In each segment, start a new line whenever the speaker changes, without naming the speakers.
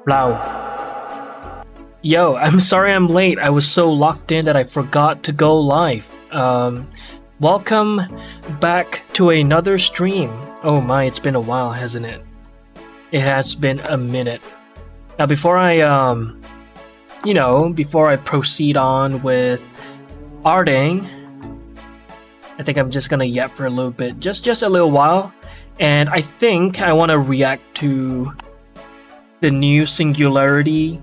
Blau. Yo, I'm sorry I'm late. I was so locked in that I forgot to go live. Welcome back to another stream. Oh my, it's been a while, hasn't it? It has been a minute. Now before before I proceed on with arting, I think I'm just gonna yap for a little bit, just a little while. And I think I want to react to the new Singularity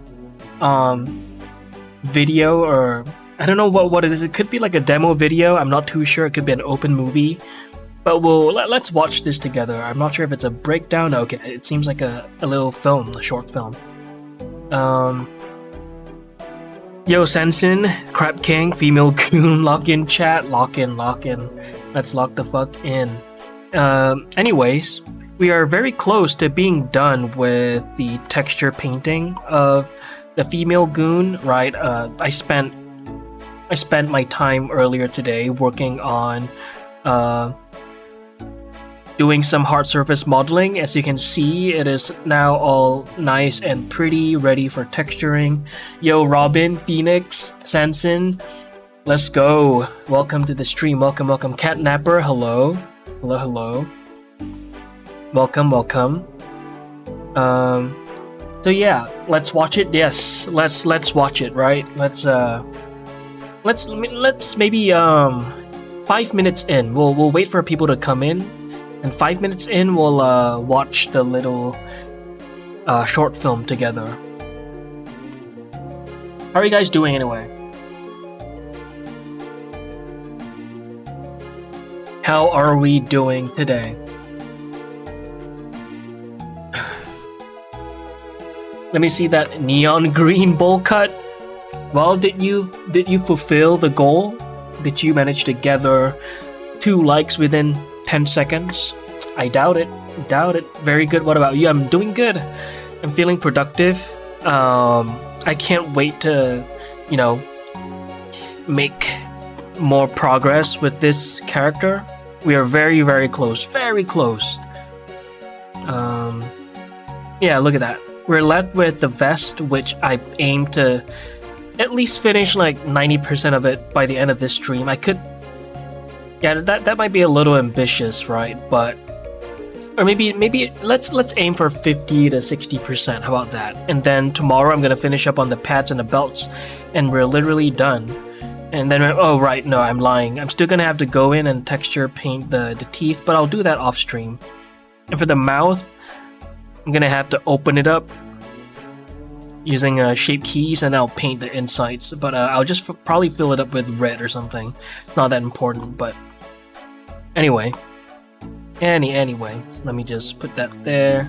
video, or I don't know what it is. It could be like a demo video. I'm not too sure. It could be an open movie, but let's watch this together. I'm not sure if it's a breakdown. Okay, it seems like a little film, a short film. Yo, Sensin, Crab King, Female Goon, lock in chat, lock in. Let's lock the fuck in. Anyways, we are very close to being done with the texture painting of the female Goon, right? I spent my time earlier today working on doing some hard surface modeling. As you can see, it is now all nice and pretty, ready for texturing. Yo, Robin, Phoenix, Sanson, let's go. Welcome to the stream. Welcome. Catnapper, hello. Hello. Welcome. So yeah, let's watch it. Yes, let's watch it, right? Let's maybe 5 minutes in. We'll wait for people to come in, and 5 minutes in we'll watch the little short film together. How are you guys doing anyway? How are we doing today? Let me see that neon green bowl cut. Well, did you fulfill the goal? Did you manage to gather 2 likes within 10 seconds? I doubt it. Very good. What about you? I'm doing good. I'm feeling productive. I can't wait to, make more progress with this character. We are very, very close. Very close. Yeah, look at that. We're left with the vest, which I aim to at least finish like 90% of it by the end of this stream. I could... Yeah, that might be a little ambitious, right? But... Or maybe let's aim for 50 to 60%. How about that? And then tomorrow I'm gonna finish up on the pads and the belts, and we're literally done. And then, oh right, no, I'm lying. I'm still gonna have to go in and texture paint the teeth, but I'll do that off stream. And for the mouth, I'm gonna have to open it up using shape keys, and I'll paint the insides. But I'll just probably fill it up with red or something. It's not that important, but anyway. Anyway, so let me just put that there.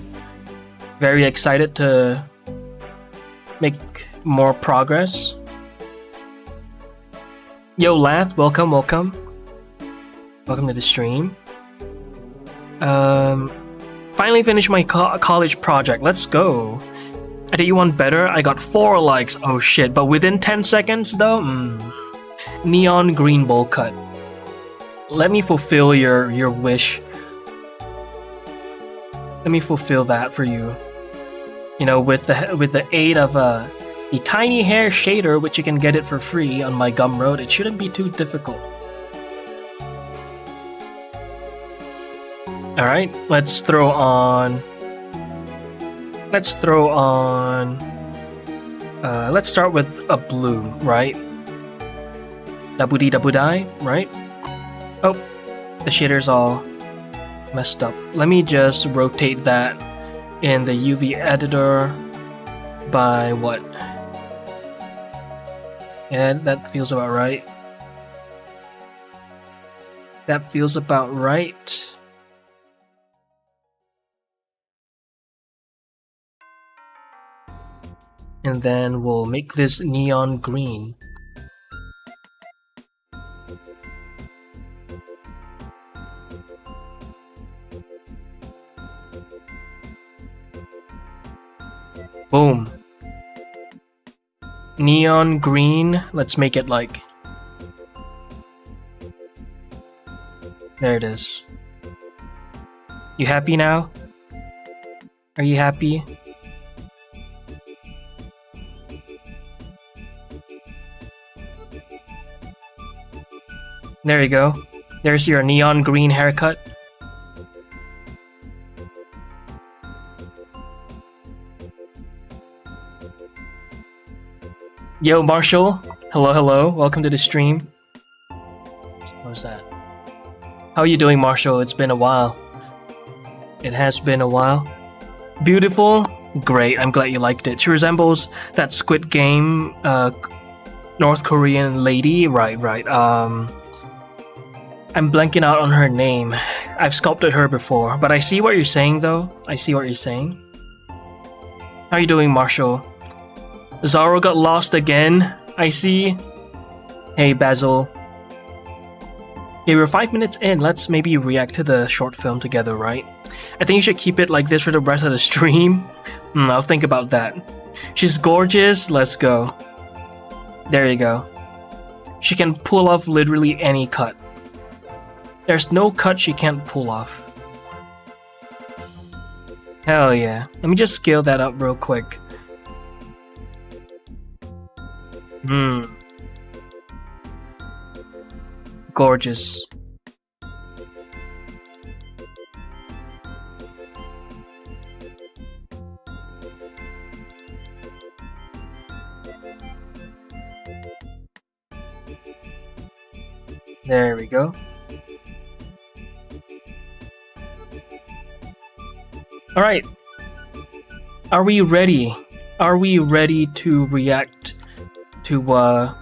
Very excited to make more progress. Yo, Lath, welcome. Welcome to the stream. Finally finished my college project. Let's go. I did you one better. I got 4 likes. Oh shit! But within 10 seconds though. Neon green bowl cut. Let me fulfill your wish. Let me fulfill that for you. With the aid of the tiny hair shader, which you can get it for free on my Gumroad. It shouldn't be too difficult. Alright, let's throw on... Let's start with a blue, right? Dabudi, right? Oh, the shader's all messed up. Let me just rotate that in the UV editor by what? Yeah, that feels about right. And then we'll make this neon green. Boom. Neon green. Let's make it like... There it is. You happy now? Are you happy? There you go. There's your neon green haircut. Yo, Marshall. Hello, hello. Welcome to the stream. What was that? How are you doing, Marshall? It's been a while. It has been a while. Beautiful. Great. I'm glad you liked it. She resembles that Squid Game North Korean lady. Right. I'm blanking out on her name. I've sculpted her before, but I see what you're saying, though. I see what you're saying. How are you doing, Marshall? Zaro got lost again. I see. Hey, Basil. Okay, we're 5 minutes in. Let's maybe react to the short film together, right? I think you should keep it like this for the rest of the stream. I'll think about that. She's gorgeous. Let's go. There you go. She can pull off literally any cut. There's no cut she can't pull off. Hell yeah. Let me just scale that up real quick. Gorgeous. There we go. Alright. Are we ready? Are we ready to react to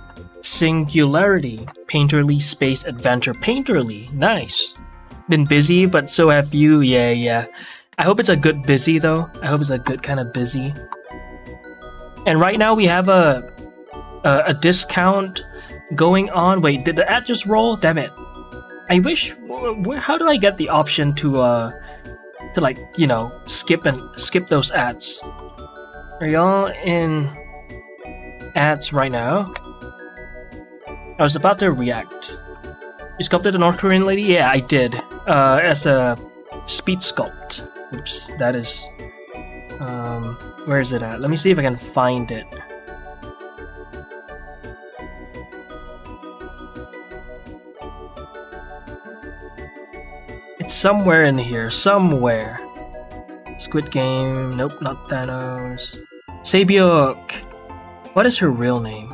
Singularity? Painterly Space Adventure. Painterly. Nice. Been busy, but so have you. Yeah. I hope it's a good busy, though. I hope it's a good kind of busy. And right now we have a discount going on. Wait, did the ad just roll? Damn it. I wish... How do I get the option to like, you know, skip those ads? Are y'all in ads right now? I was about to react. You sculpted a North Korean lady? Yeah, I did. As a speed sculpt. Oops, that is... where is it at? Let me see if I can find it. It's somewhere in here. Somewhere. Squid Game. Nope, not Thanos. Sabyok. What is her real name?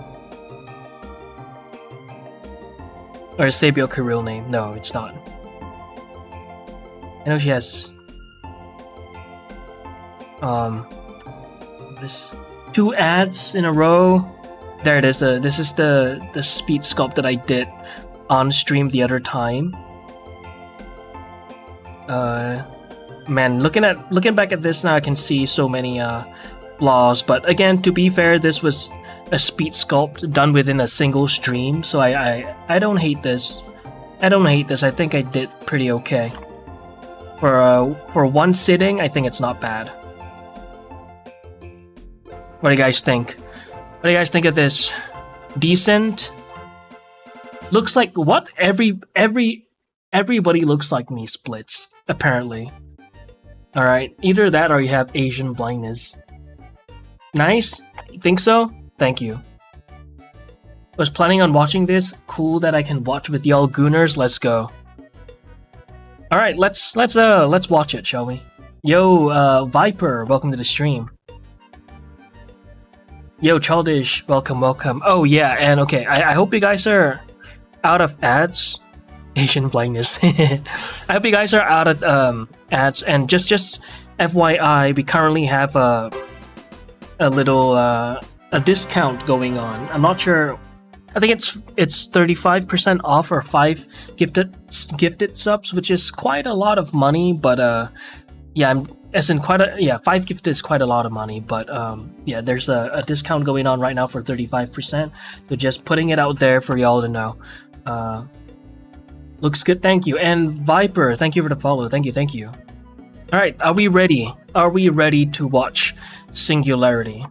Or is Sabyok her real name? No, it's not. I know she has... this 2 ads in a row. There it is. This is the speed sculpt that I did on stream the other time. Man, looking back at this now, I can see so many flaws. But again, to be fair, this was a speed sculpt done within a single stream, so I don't hate this. I don't hate this. I think I did pretty okay. For one sitting, I think it's not bad. What do you guys think? What do you guys think of this? Decent? Looks like what? Everybody looks like me splits, apparently. Alright, either that or you have Asian blindness. Nice? Think so? Thank you. Was planning on watching this. Cool that I can watch with y'all gooners. Let's go. Alright, let's watch it, shall we? Yo, Viper, welcome to the stream. Yo, Childish, welcome. Oh yeah, and okay, I hope you guys are out of ads. Asian blindness. I hope you guys are out of ads, and just FYI, we currently have a little a discount going on. I'm not sure. I think it's 35% off or 5 gifted subs, which is quite a lot of money. But yeah, 5 gifted is quite a lot of money. But yeah, there's a discount going on right now for 35%. So just putting it out there for y'all to know. Looks good, thank you. And Viper, thank you for the follow. Thank you. Alright, are we ready? Are we ready to watch Singularity?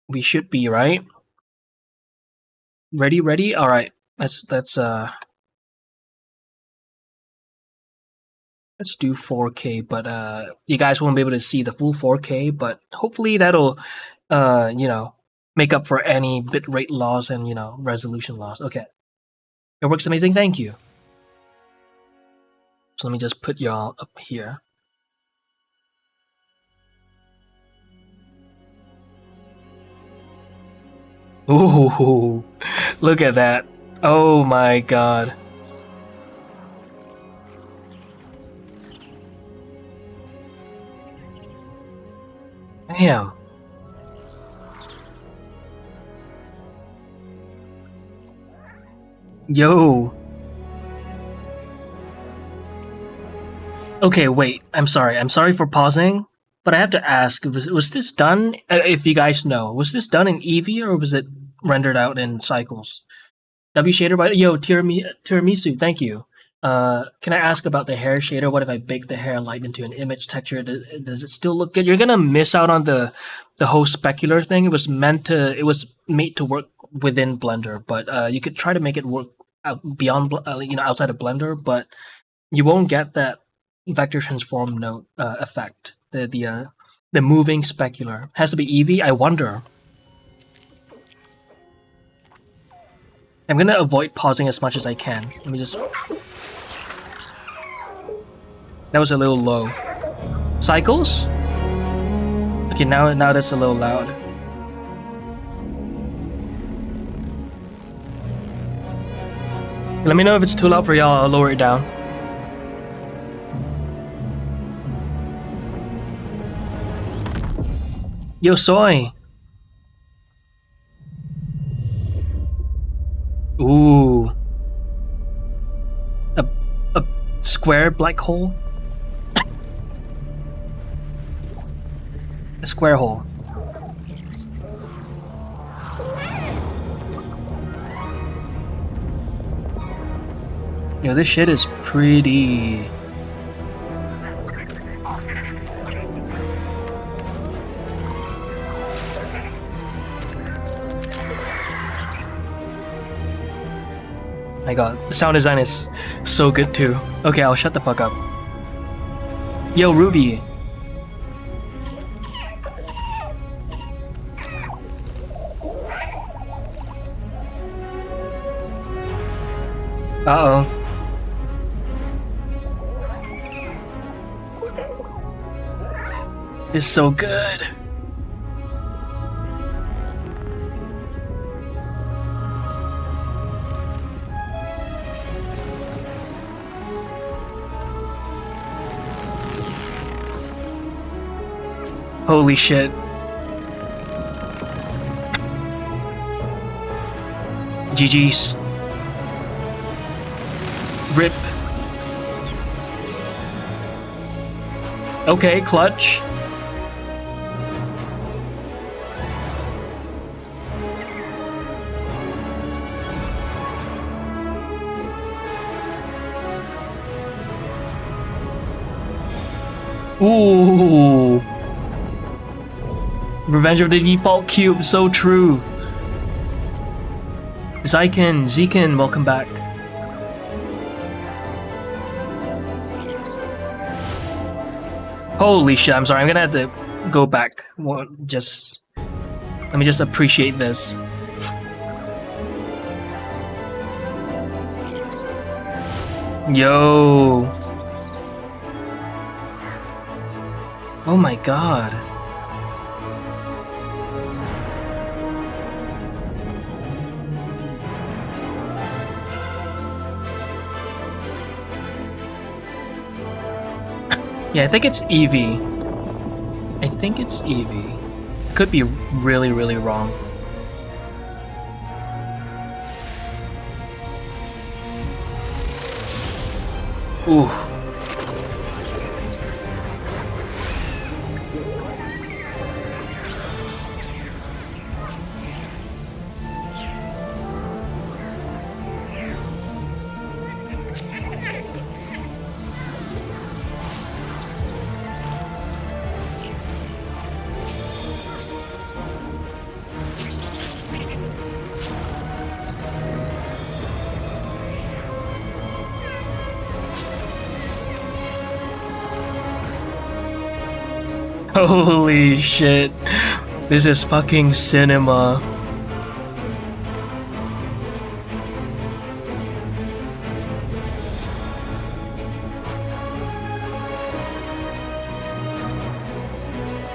We should be, right? Ready? Alright. Let's do 4K, but you guys won't be able to see the full 4K, but hopefully that'll you know, make up for any bitrate loss and, you know, resolution loss. Okay. Your work's amazing, thank you. So let me just put y'all up here. Ooh, look at that. Oh my god. Damn. Yo. Okay, wait. I'm sorry. I'm sorry for pausing, but I have to ask: was this done? If you guys know, was this done in Eevee or was it rendered out in Cycles? W shader by Tiramisu. Thank you. Can I ask about the hair shader? What if I bake the hair light into an image texture? Does it still look good? You're gonna miss out on the whole specular thing. It was made to work within Blender, but you could try to make it work beyond, outside of Blender, but you won't get that vector transform node effect. The moving specular has to be Eevee. I wonder. I'm gonna avoid pausing as much as I can. Let me just. That was a little low. Cycles? Okay, now that's a little loud. Let me know if it's too loud for y'all. I'll lower it down. Yo, soy. Ooh. A square black hole? A square hole. Yo, this shit is pretty. My god, the sound design is so good too. Okay, I'll shut the fuck up. Yo, Ruby. Uh-oh. It's so good. Holy shit. GG's. Rip. Okay, clutch. Ooh. Revenge of the Default Cube, so true. Zekin, welcome back. Holy shit, I'm sorry, I'm gonna have to go back. Let me just appreciate this. Yo. Oh my god. Yeah, I think it's Eevee. Could be really, really wrong. Ooh. Holy shit. This is fucking cinema.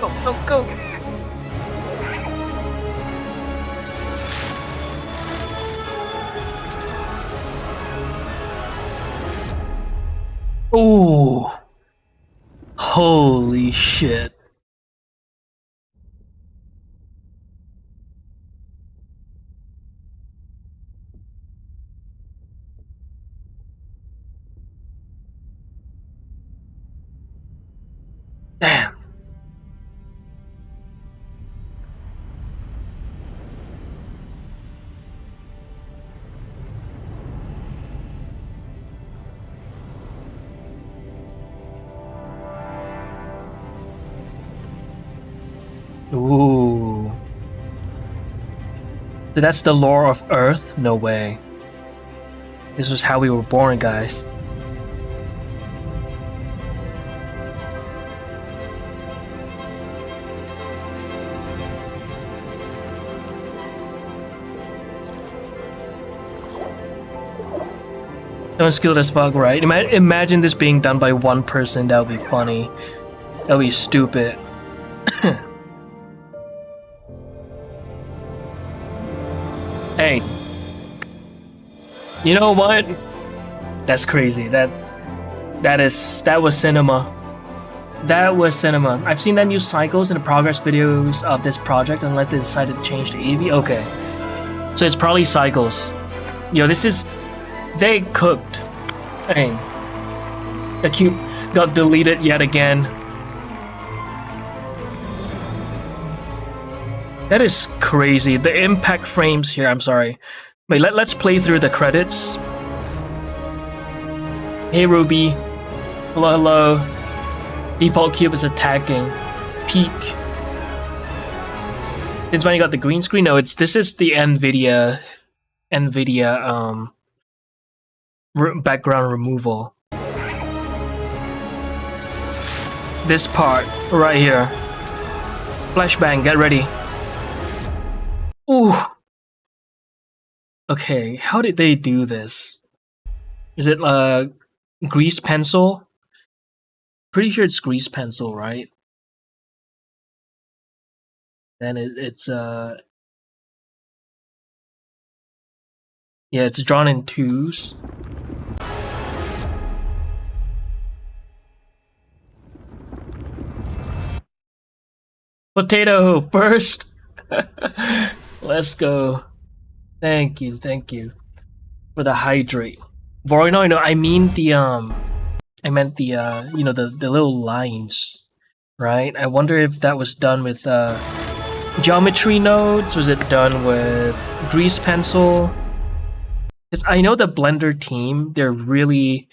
Go, go, go! Ooh! Holy shit. Damn. Ooh. So that's the lore of Earth? No way. This was how we were born, guys. Don't skill this bug, right? Imagine this being done by one person. That would be funny. That would be stupid. Hey, you know what? That's crazy. That was cinema. That was cinema. I've seen them use cycles in the progress videos of this project, unless they decided to change the EV. Okay, so it's probably cycles. Yo, this is they cooked. Hey, the cube got deleted yet again. That is crazy. The impact frames here, I'm sorry. Wait, let's play through the credits. Hey Ruby. Hello, hello. Default cube is attacking. Peak. Since when you got the green screen? No, this is the NVIDIA background removal. This part right here. Flashbang, get ready. Ooh. Okay, how did they do this? Is it grease pencil? Pretty sure it's grease pencil, right? Then it's yeah, it's drawn in twos. Potato first. Let's go. Thank you for the hydrate. No, I mean the I meant the you know, the little lines, right? I wonder if that was done with geometry nodes. Was it done with grease pencil? Because I know the Blender team, they're really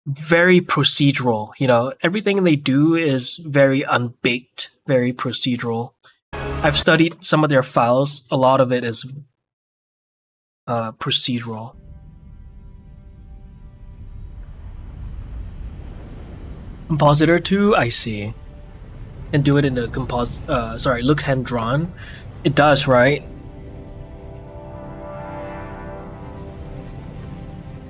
very procedural. You know, everything they do is very unbaked, very procedural. I've studied some of their files. A lot of it is procedural. Compositor 2, I see. And do it in the looks hand drawn. It does, right?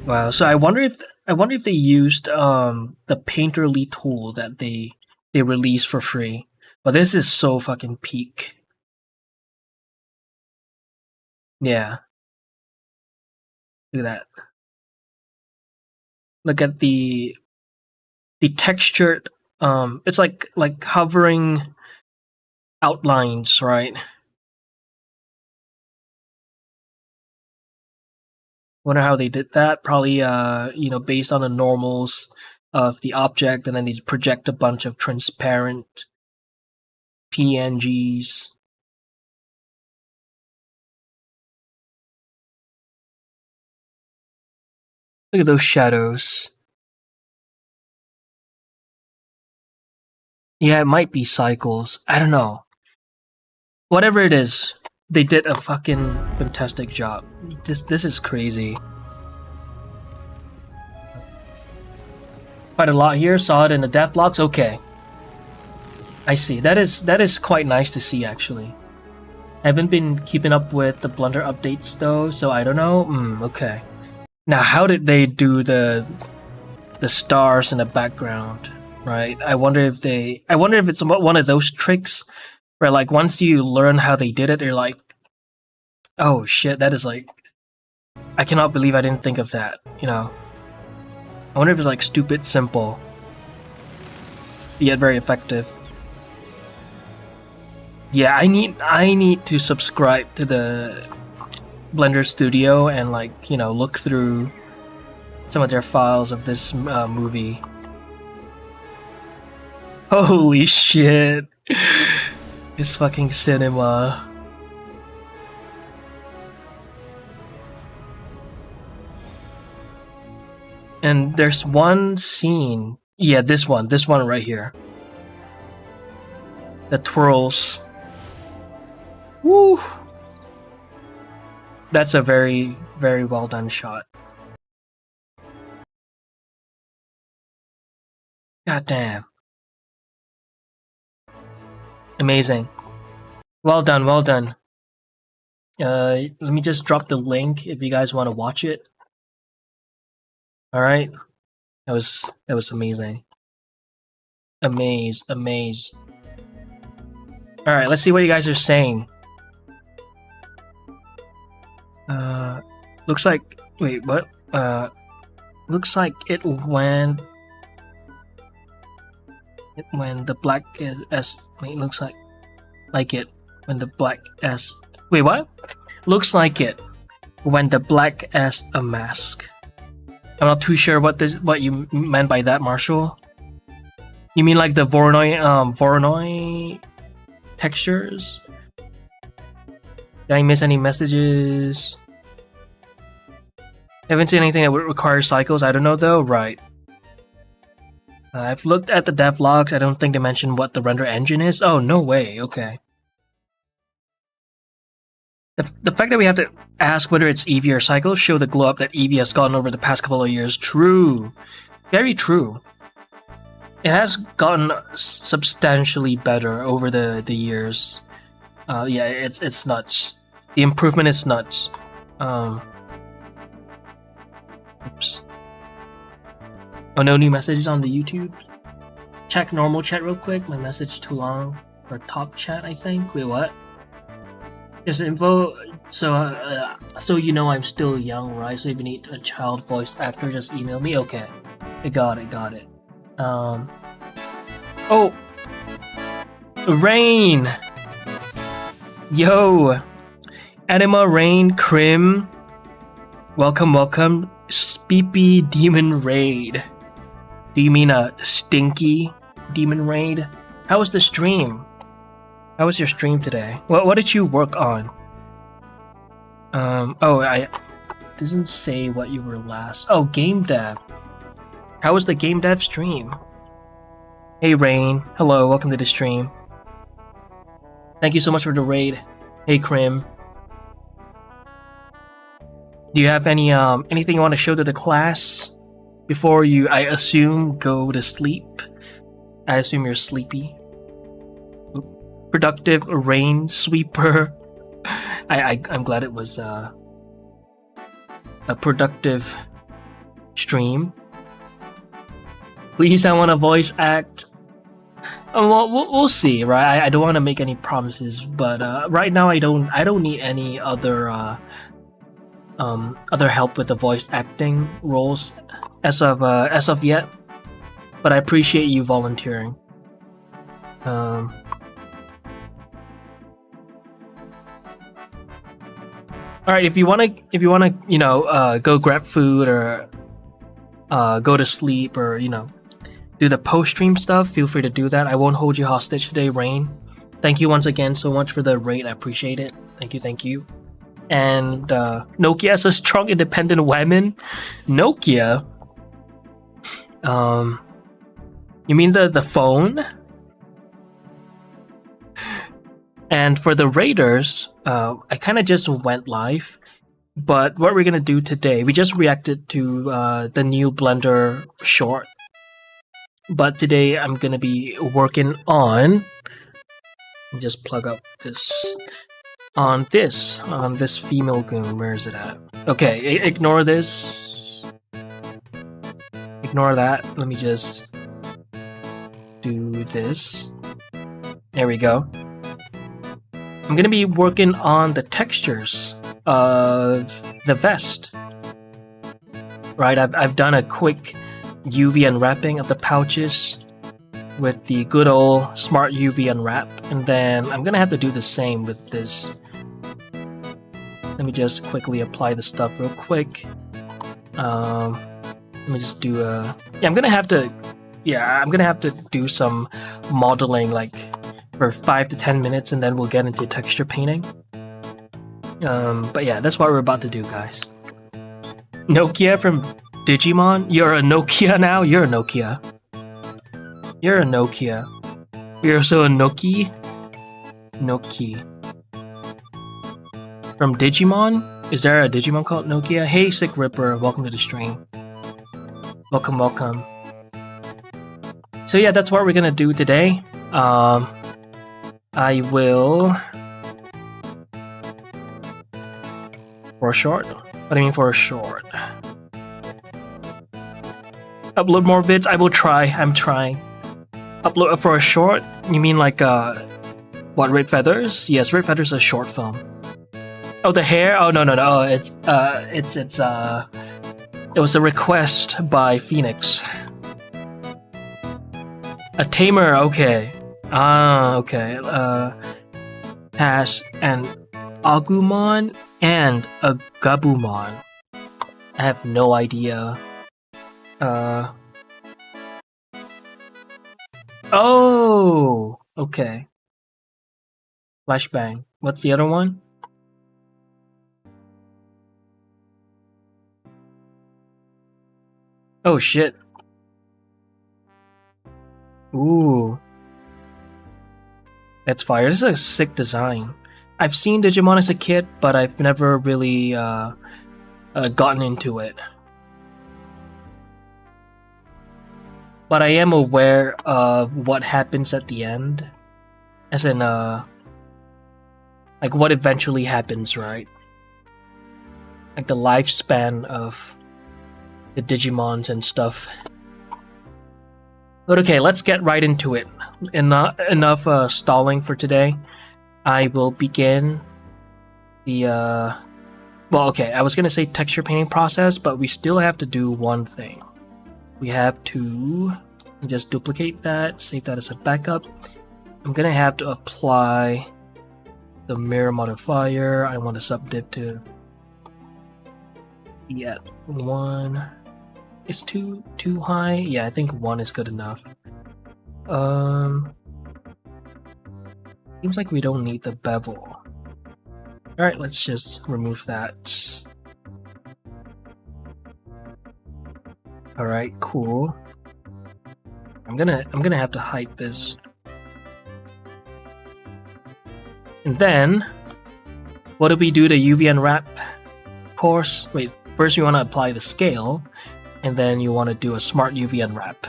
Wow. So I wonder if they used the Painterly tool that they released for free. But this is so fucking peak. Yeah. Look at that. Look at the textured it's like hovering outlines, right? Wonder how they did that. Probably you know, based on the normals of the object, and then they project a bunch of transparent PNGs. Look at those shadows. Yeah, it might be cycles. I don't know. Whatever it is, they did a fucking fantastic job. This is crazy. Quite a lot here. Saw it in the death blocks. Okay. I see. That is quite nice to see, actually. I haven't been keeping up with the Blender updates though, so I don't know. Okay. Now, how did they do the stars in the background? right? I wonder if it's one of those tricks where like once you learn how they did it, you're like, oh shit, that is like, I cannot believe I didn't think of that, you know? I wonder if it's like stupid simple, yet very effective. Yeah, I need to subscribe to the Blender Studio and like, you know, look through some of their files of this movie. Holy shit. It's fucking cinema. And there's one scene. Yeah, this one right here. The twirls. Woo! That's a very, very well done shot. God damn. Amazing. Well done, well done. Let me just drop the link if you guys want to watch it. Alright. That was amazing. Amaze. Alright, let's see what you guys are saying. Looks like... Wait, what? Looks like it went... when the black S... Wait, looks like it when the black S... Wait, what? Looks like it when the black S a mask. I'm not too sure what you meant by that, Marshall. You mean like the Voronoi textures? Did I miss any messages? Haven't seen anything that would require cycles. I don't know though. Right. I've looked at the devlogs. I don't think they mentioned what the render engine is. Oh, no way. Okay. The fact that we have to ask whether it's Eevee or cycles show the glow up that Eevee has gotten over the past couple of years. True. Very true. It has gotten substantially better over the years. Yeah, it's nuts. The improvement is nuts. Oops. Oh, no new messages on the YouTube? Check normal chat real quick. My message too long for top chat, I think. Wait, what? Just info. So you know I'm still young, right? So if you need a child voice actor, just email me. Okay. Got it. Oh! Rain! Yo! Anima, Rain, Krim. Welcome. Speepy Demon Raid. Do you mean a stinky Demon Raid? How was the stream? How was your stream today? What did you work on? Oh, I doesn't say what you were last. Oh, game dev. How was the game dev stream? Hey Rain, hello, welcome to the stream. Thank you so much for the raid. Hey Krim. Do you have any anything you want to show to the class before you, I assume, go to sleep? I assume you're sleepy. Productive rain sweeper. I'm glad it was a productive stream. Please, I want to voice act. Well, we'll see, right? I don't want to make any promises, but right now I don't need any other help with the voice acting roles as of yet. But I appreciate you volunteering. All right, if you wanna, you know, go grab food or go to sleep or do the post-stream stuff, feel free to do that. I won't hold you hostage today, Rain. Thank you once again so much for the raid. I appreciate it. Thank you. And Nokia is a strong, independent woman. Nokia. You mean the phone? And for the raiders, I kind of just went live. But what we're gonna do today, we just reacted to the new Blender short. But today I'm gonna be working on. Just plug up this on this female Goon. Where is it at? Okay, ignore this. Ignore that. Let me just do this. There we go. I'm gonna be working on the textures of the vest. Right, I've done a quick UV unwrapping of the pouches with the good old smart UV unwrap, and then I'm gonna have to do the same with this. Let me just quickly apply the stuff real quick. Let me just do a... Yeah, I'm gonna have to do some modeling like for 5 to 10 minutes, and then we'll get into texture painting. But yeah, that's what we're about to do, guys. Nokia from Digimon? You're a Nokia now? You're a Nokia. You're a Nokia. You're also a Noki? Noki. From Digimon? Is there a Digimon called Nokia? Hey, Sick Ripper, welcome to the stream. Welcome, welcome. So yeah, that's what we're gonna do today. I will... For a short? What do you mean for a short? Upload more vids? I will try. I'm trying. Upload for a short? You mean like, what, Red Feathers? Yes, Red Feathers is a short film. Oh, the hair? Oh, no. Oh, it was a request by Phoenix. A tamer, okay. Okay. Has an Agumon and a Gabumon. I have no idea. Oh! Okay. Flashbang. What's the other one? Oh shit. Ooh. That's fire. This is a sick design. I've seen Digimon as a kid, but I've never really gotten into it. But I am aware of what happens at the end. As in, like what eventually happens, right? Like the lifespan of the Digimons and stuff. But okay, let's get right into it. Enough stalling for today. I will begin the, well, okay, I was gonna say texture painting process, but we still have to do one thing. We have to just duplicate that, save that as a backup. I'm gonna have to apply the mirror modifier. I want to subdip to be at 1. Is too high? Yeah, I think 1 is good enough. Seems like we don't need the bevel. Alright, let's just remove that. Alright, cool. I'm gonna have to hide this. And then what do we do to UV unwrap? Of course, wait, first you want to apply the scale, and then you want to do a smart UV unwrap.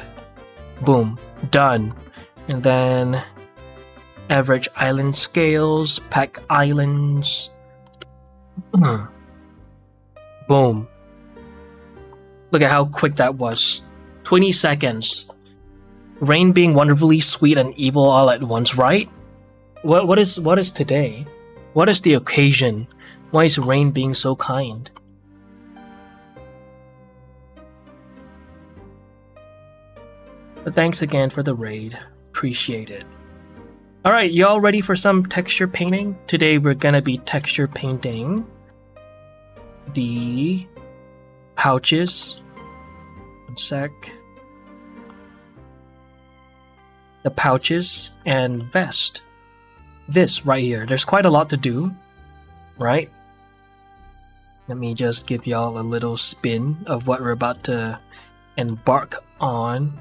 Boom, done. And then average island scales, pack islands. Boom. Look at how quick that was. 20 seconds. Rain being wonderfully sweet and evil all at once, right? What is today? What is the occasion? Why is Rain being so kind? But thanks again for the raid. Appreciate it. Alright, y'all ready for some texture painting? Today we're gonna be texture painting the pouches. One sec. The pouches and vest. This right here. There's quite a lot to do, right? Let me just give y'all a little spin of what we're about to embark on.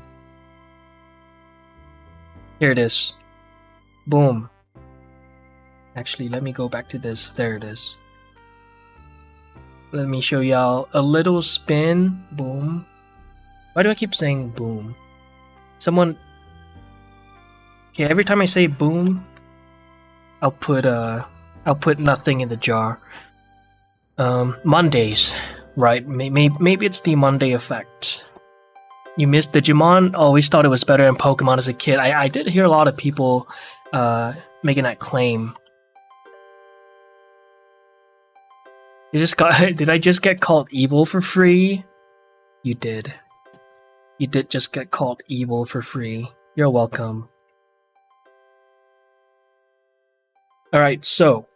Here it is. Boom. Actually, let me go back to this. There it is. Let me show y'all a little spin. Boom. Why do I keep saying boom? Someone... Okay, every time I say boom, I'll put nothing in the jar. Mondays, right? Maybe it's the Monday effect. You missed Digimon? Always thought it was better than Pokemon as a kid. I did hear a lot of people making that claim. You just got did I just get called evil for free? You did. You did just get called evil for free. You're welcome. Alright, so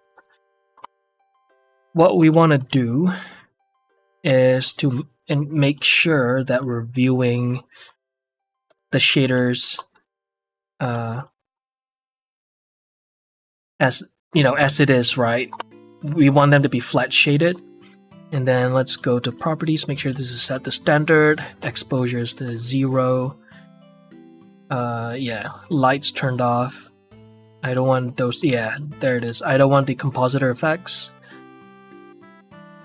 what we want to do is to make sure that we're viewing the shaders as as it is, right? We want them to be flat shaded. And then let's go to properties, make sure this is set to standard, exposures to 0. Yeah, lights turned off. I don't want those, yeah, there it is. I don't want the compositor effects.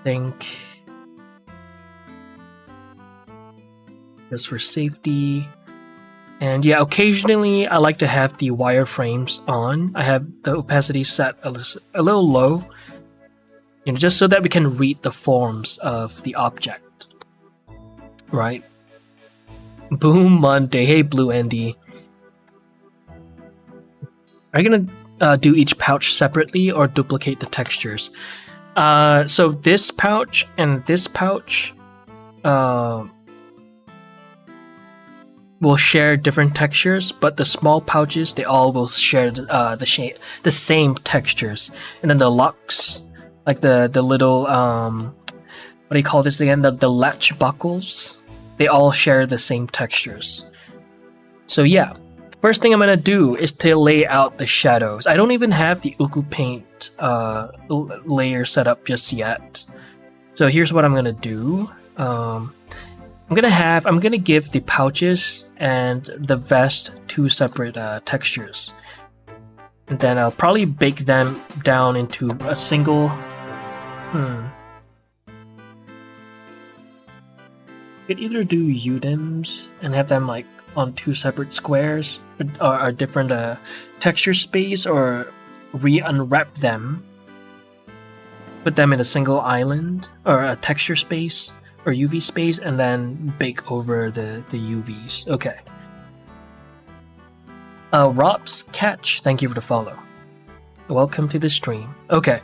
Think just for safety. And yeah, occasionally I like to have the wireframes on. I have the opacity set a little low, just so that we can read the forms of the object. Right? Boom Monday. Hey, Blue Andy. Are you gonna do each pouch separately or duplicate the textures? So this pouch and this pouch will share different textures, but the small pouches, they all will share the same textures. And then the locks, like the little what do you call this again? The latch buckles, they all share the same textures. So yeah, the first thing I'm gonna do is to lay out the shadows. I don't even have the Uku Paint layer set up just yet. So here's what I'm gonna do. I'm gonna give the pouches and the vest 2 separate textures, and then I'll probably bake them down into a single. Could either do UDIMs and have them like on 2 separate squares or different texture space, or re-unwrap them, put them in a single island or a texture space or UV space, and then bake over the UVs. Okay. Rob's Catch, thank you for the follow. Welcome to the stream. Okay,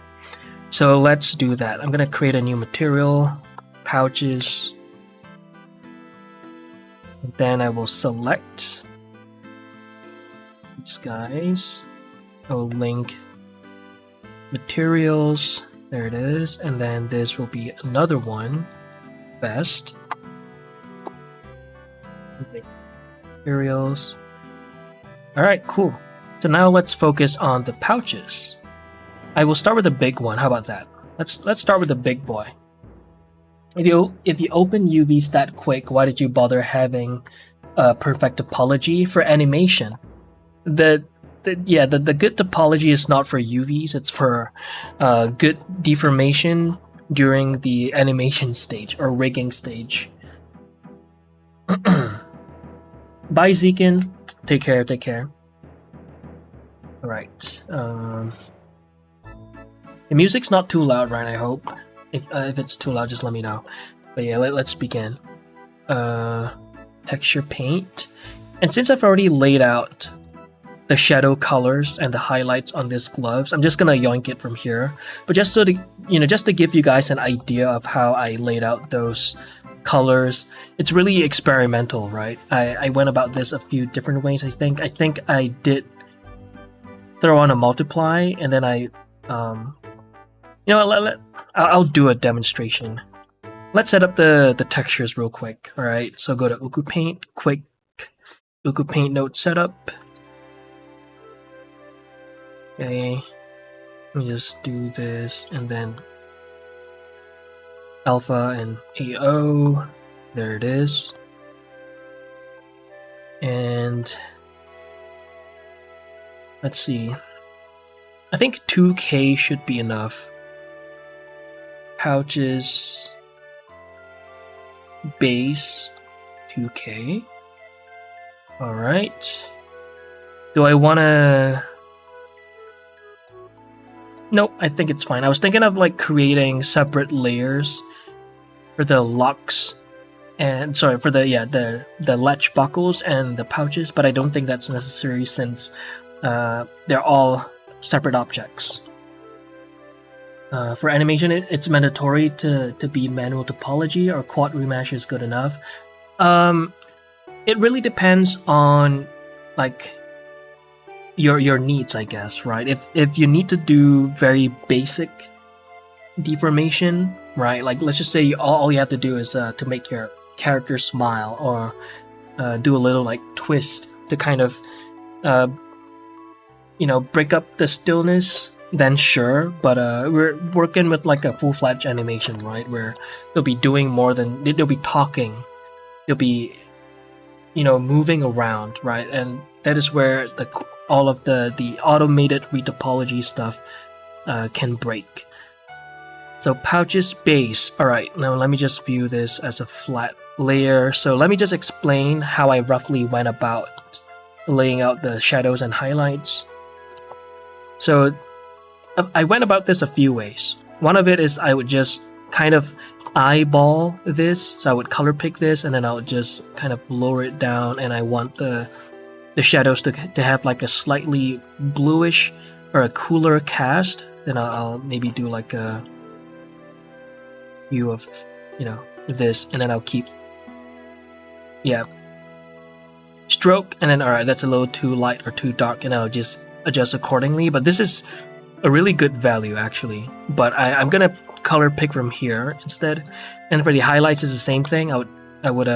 so let's do that. I'm gonna create a new material, pouches. And then I will select these guys. I'll link materials. There it is. And then this will be another one. Best materials. Alright, cool. So now let's focus on the pouches. I will start with the big one. How about that? Let's start with the big boy. If you open UVs that quick, why did you bother having a perfect topology for animation? The good topology is not for UVs, it's for good deformation during the animation stage or rigging stage. Bye, Zekin. Take care. Alright. The music's not too loud, right? I hope. If it's too loud, just let me know. But yeah, let's begin. Texture paint. And since I've already laid out the shadow colors and the highlights on these gloves, I'm just gonna yoink it from here. But just so to just to give you guys an idea of how I laid out those colors, it's really experimental, right? I went about this a few different ways. I think I did throw on a multiply, and then I'll do a demonstration. Let's set up the textures real quick. All right, so go to Uku Paint, quick Uku Paint node setup. Okay, let me just do this, and then alpha and AO. There it is. And let's see. I think 2K should be enough. Pouches base 2K. Alright. Do I wanna... Nope, I think it's fine. I was thinking of like creating separate layers for the locks and sorry for the latch buckles and the pouches, but I don't think that's necessary since they're all separate objects. For animation, it's mandatory to be manual topology, or quad remesh is good enough. It really depends on like your needs, I guess, right? If you need to do very basic deformation, right? Like let's just say all you have to do is to make your character smile, or do a little like twist to kind of break up the stillness, then sure. But we're working with like a full-fledged animation, right, where they'll be doing more than they'll be talking, they'll be moving around, right? And that is where all of the automated retopology stuff can break. So pouches base. All right, now let me just view this as a flat layer. So let me just explain how I roughly went about laying out the shadows and highlights. So I went about this a few ways. One of it is I would just kind of eyeball this. So I would color pick this, and then I would just kind of lower it down, and I want the shadows to have like a slightly bluish or a cooler cast. Then I'll maybe do like a view of this, and then I'll keep stroke, and then alright, that's a little too light or too dark, and I'll just adjust accordingly. But this is a really good value actually, but I'm gonna color pick from here instead. And for the highlights, it's the same thing. I would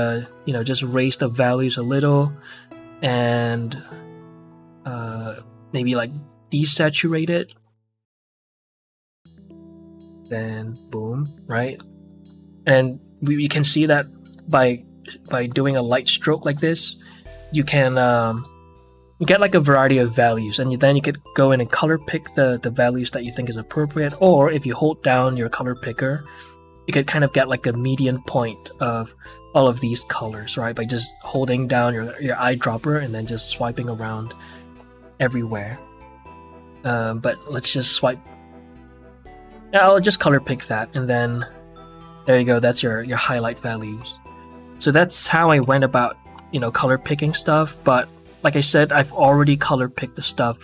just raise the values a little, and maybe like desaturate it, then boom, right? And we can see that by doing a light stroke like this, you can get like a variety of values, and then you could go in and color pick the values that you think is appropriate. Or if you hold down your color picker, you could kind of get like a median point of all of these colors, right? By just holding down your eyedropper and then just swiping around everywhere. But let's just swipe. I'll just color pick that, and then there you go. That's your highlight values. So that's how I went about color picking stuff. But like I said, I've already color picked the stuff,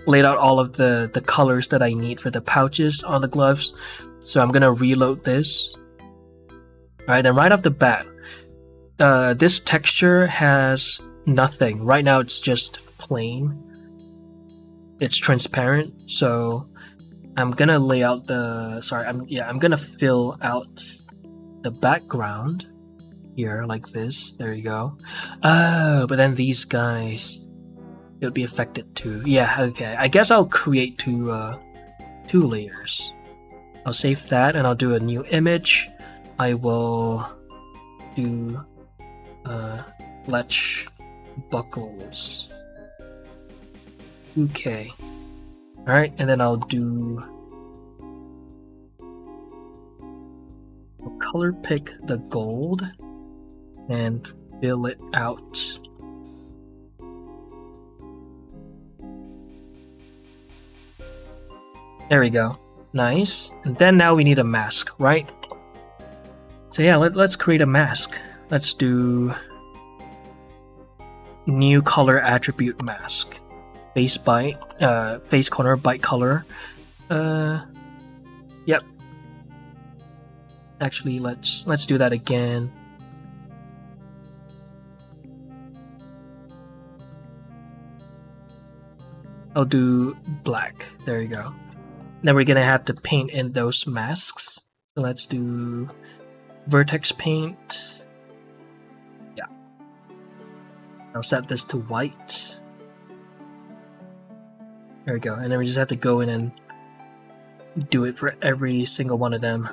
laid out all of the colors that I need for the pouches on the gloves. So I'm gonna reload this. Alright, then right off the bat, this texture has nothing. Right now it's just plain. It's transparent, so I'm gonna lay out I'm gonna fill out the background here like this. There you go. Oh, but then these guys, it would be affected too. Yeah, okay. I guess I'll create two layers. I'll save that, and I'll do a new image. I will do latch buckles. Okay. Alright, and then I'll color pick the gold and fill it out. There we go. Nice. And then now we need a mask, right? So yeah, let's create a mask. Let's do new color attribute mask. Face bite, face corner bite color. Yep. Actually, let's do that again. I'll do black. There you go. Then we're gonna have to paint in those masks. So let's do vertex paint. Yeah. I'll set this to white. There we go. And then we just have to go in and do it for every single one of them.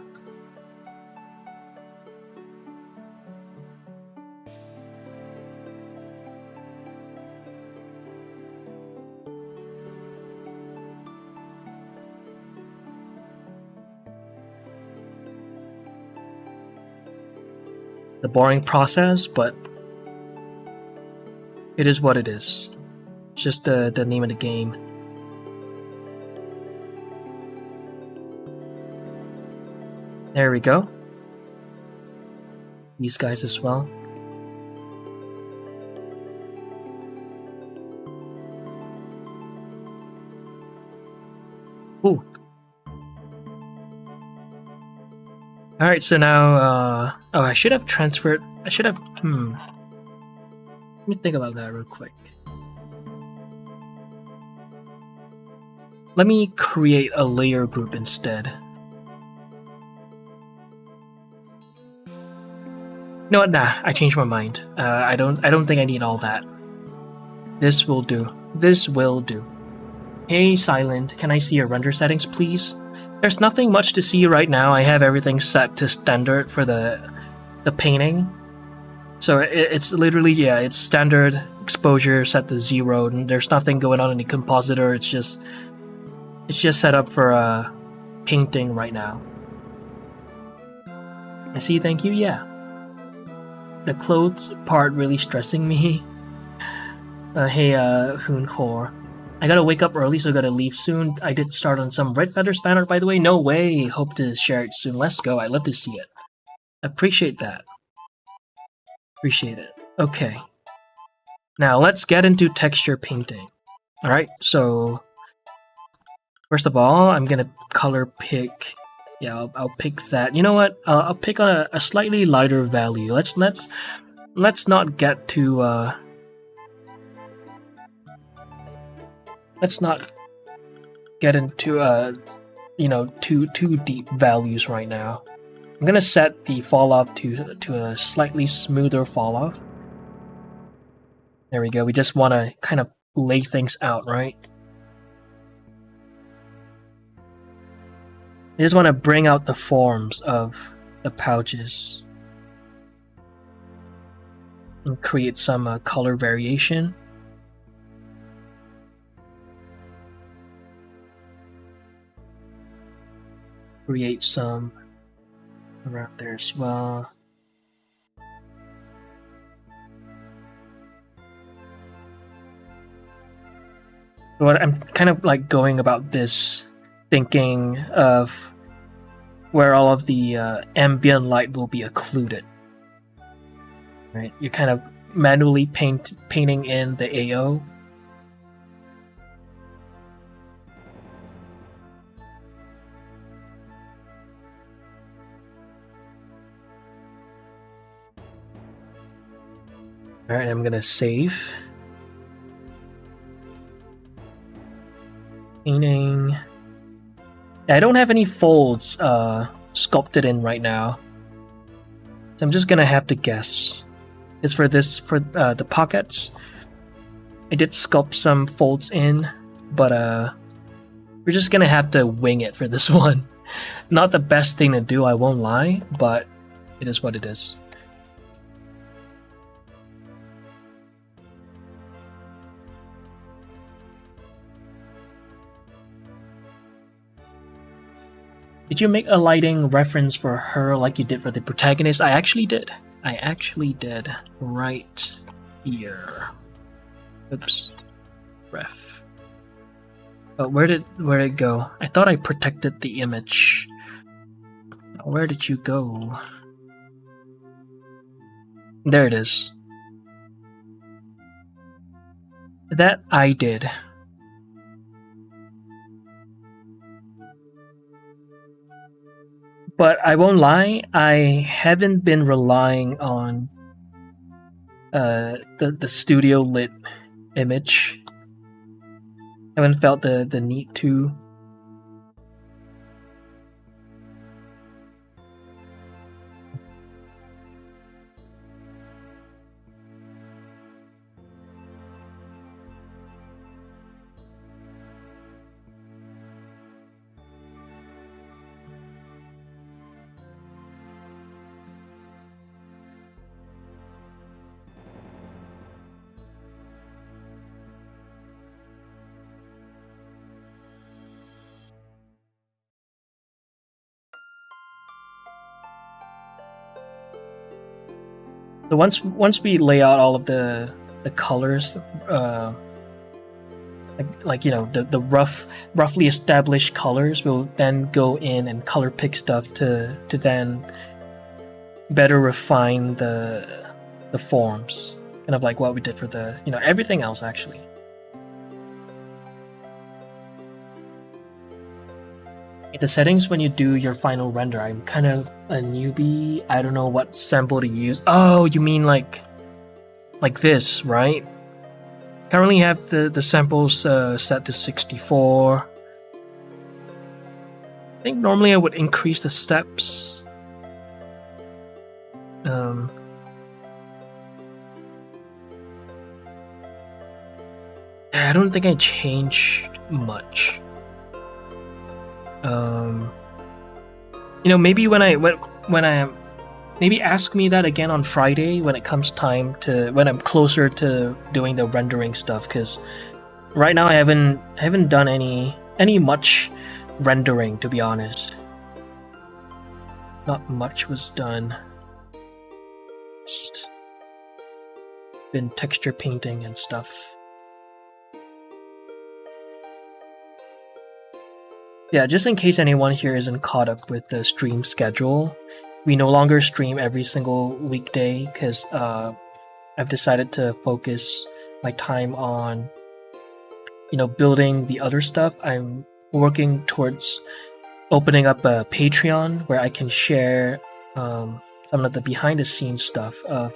The boring process, but it is what it is. It's just the name of the game. There we go. these guys as well. Ooh. Alright, so now, oh, I should have transferred, I should have, let me think about that real quick. Let me create a layer group instead. You know what, nah, I changed my mind. I don't think I need all that. This will do. This will do. Hey, Silent, can I see your render settings, please? There's nothing much to see right now. I have everything set to standard for the painting. So it's literally, yeah, it's standard exposure set to 0. And there's nothing going on in the compositor. It's just set up for painting right now. I see, thank you, yeah. The clothes part really stressing me. Hey, Hoon Hor. I gotta wake up early, so I gotta leave soon. I did start on some Red Feathers banner, by the way. No way. Hope to share it soon. Let's go. I'd love to see it. Appreciate that. Appreciate it. Okay. Now, let's get into texture painting. Alright, so... First of all, I'm gonna color pick... Yeah, I'll pick that. You know what? I'll pick on a slightly lighter value. Let's not get too... Let's not get into you know, too deep values right now. I'm gonna set the fall off to a slightly smoother fall off. There we go. We just want to kind of lay things out, right? I just want to bring out the forms of the pouches and create some color variation. Create some around there as well. What I'm kind of like going about this, thinking of where all of the ambient light will be occluded. Right, you're kind of manually painting in the AO. Alright, I'm gonna save. Painting. I don't have any folds sculpted in right now. So I'm just gonna have to guess. It's for the pockets. I did sculpt some folds in, but we're just gonna have to wing it for this one. Not the best thing to do, I won't lie, but it is what it is. Did you make a lighting reference for her like you did for the protagonist? I actually did. I actually did. Right here. Oops. Ref. But where did it go? I thought I protected the image. Where did you go? There it is. That I did. But I won't lie, I haven't been relying on the studio lit image. I haven't felt the need to. So once we lay out all of the colors, like you know, the roughly established colors, we'll then go in and color pick stuff to then better refine the forms, kind of like what we did for the everything else actually. The settings when you do your final render, I'm kind of a newbie. I don't know what sample to use. Oh, you mean like this, right? Currently have the samples set to 64. I think normally I would increase the steps. I don't think I changed much. Maybe when I maybe ask me that again on Friday when it comes time to when I'm closer to doing the rendering stuff, because right now I haven't done any much rendering, to be honest. Not much was done. Just been texture painting and stuff. Yeah, just in case anyone here isn't caught up with the stream schedule, we no longer stream every single weekday because I've decided to focus my time on building the other stuff. I'm working towards opening up a Patreon where I can share some of the behind the scenes stuff of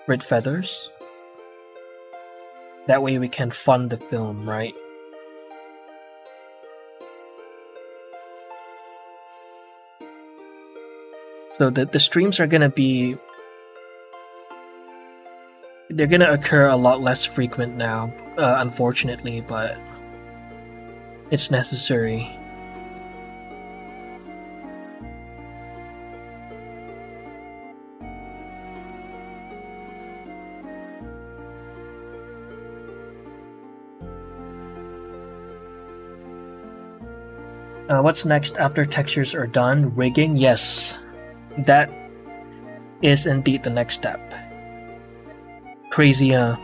Red Feathers. That way we can fund the film, right? So the streams are gonna be they're gonna occur a lot less frequent now, unfortunately, but it's necessary. What's next after textures are done? Rigging? Yes, that is indeed the next step. Crazy, huh?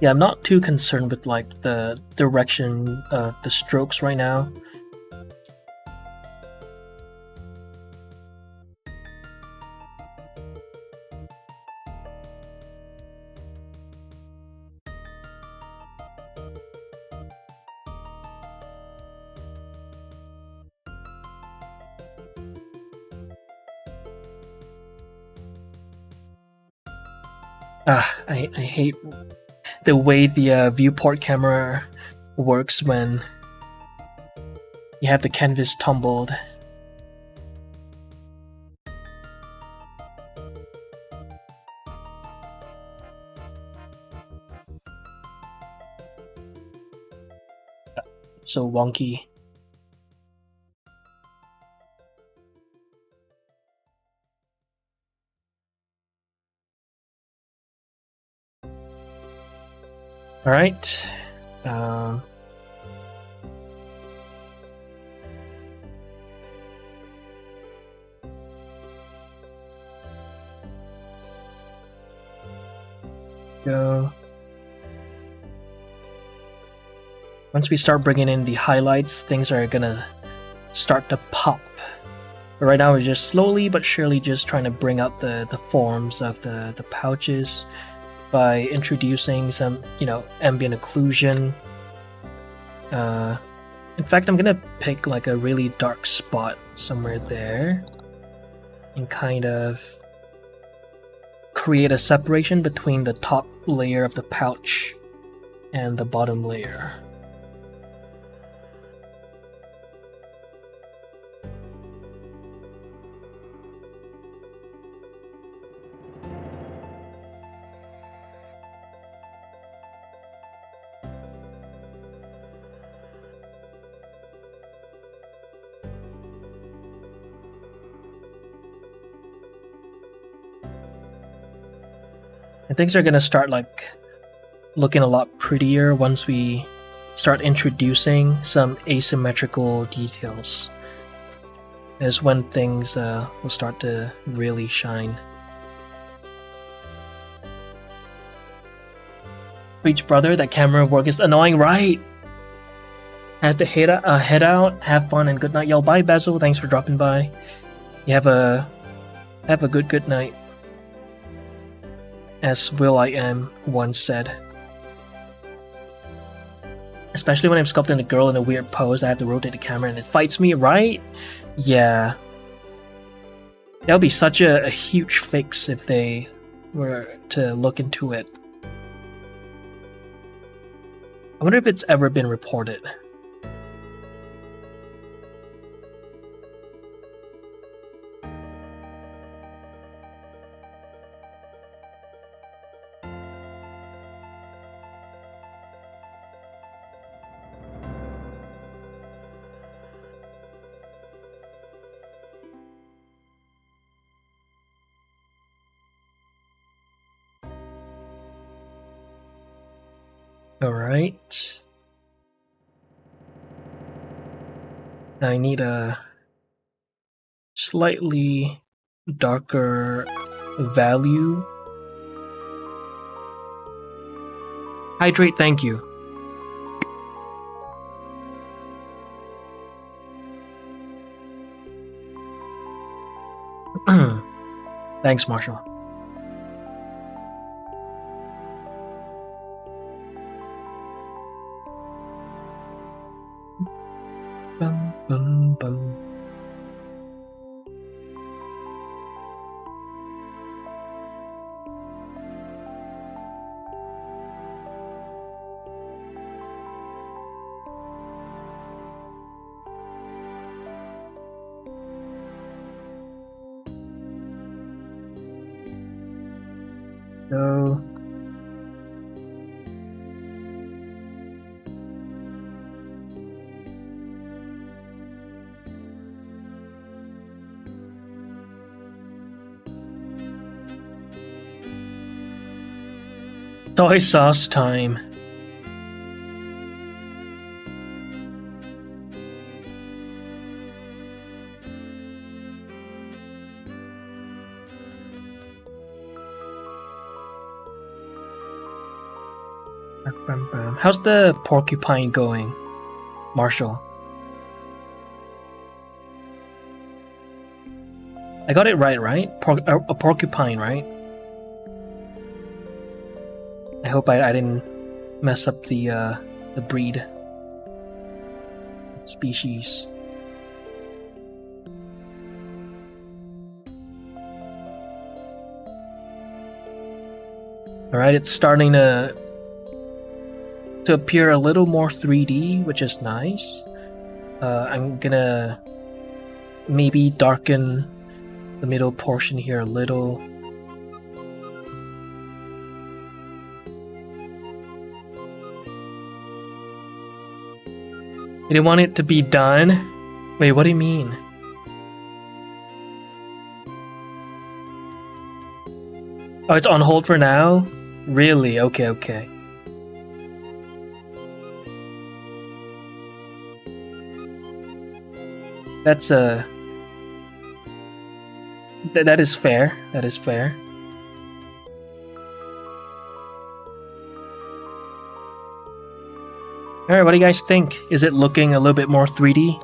Yeah, I'm not too concerned with like the direction of the strokes right now. I hate the way the viewport camera works when you have the canvas tumbled. So wonky. All right. Go. Once we start bringing in the highlights, things are gonna start to pop. But right now we're just slowly but surely just trying to bring out the forms of the pouches by introducing some, ambient occlusion. In fact, I'm gonna pick like a really dark spot somewhere there and kind of create a separation between the top layer of the pouch and the bottom layer. And things are gonna start like looking a lot prettier once we start introducing some asymmetrical details is when things will start to really shine. Preach, brother, that camera work is annoying, right? I have to head out, have fun, and good night, y'all. Bye, Basil. Thanks for dropping by. You have a good night. As Will I Am once said. Especially when I'm sculpting a girl in a weird pose, I have to rotate the camera and it fights me, right? Yeah. That would be such a huge fix if they were to look into it. I wonder if it's ever been reported. Alright. I need a slightly darker value. Hydrate, thank you. Thanks, Marshall. Bum, bum, bum. So soy sauce time. How's the porcupine going, Marshall? I got it right? A porcupine, right? I hope I didn't mess up the breed species. Alright, it's starting to appear a little more 3D, which is nice. I'm gonna maybe darken the middle portion here a little. You didn't want it to be done? Wait, what do you mean? Oh, it's on hold for now? Really? Okay. That's that is fair. That is fair. Alright, what do you guys think? Is it looking a little bit more 3D?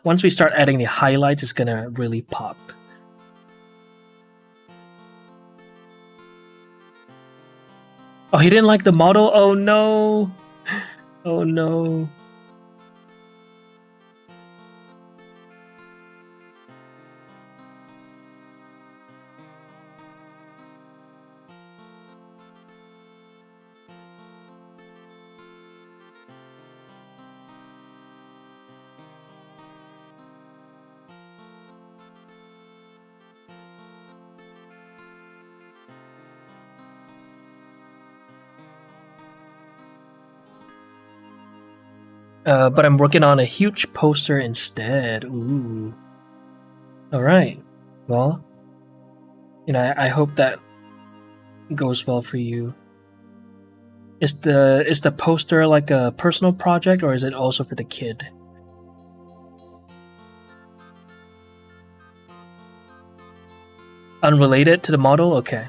Once we start adding the highlights, it's gonna really pop. Oh, he didn't like the model? Oh no! Oh no. But I'm working on a huge poster instead. Ooh. Alright. Well, you know, I hope that goes well for you. Is the poster like a personal project, or is it also for the kid? Unrelated to the model? Okay.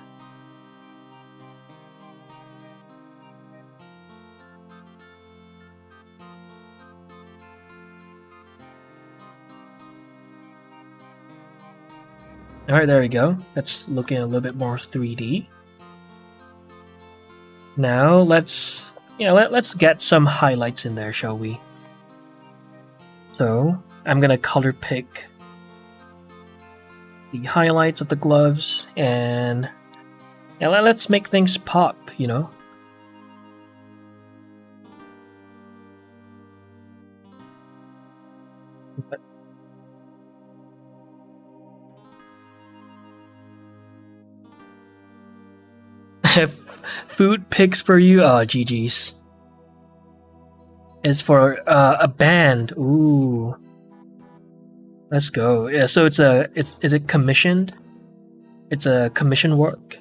Alright, there we go. That's looking a little bit more 3D. Now let's get some highlights in there, shall we? So I'm gonna color pick the highlights of the gloves, and let's make things pop, you know? Food picks for you? Oh, GG's. It's for a band. Ooh. Let's go. Yeah, so is it commissioned? It's a commission work.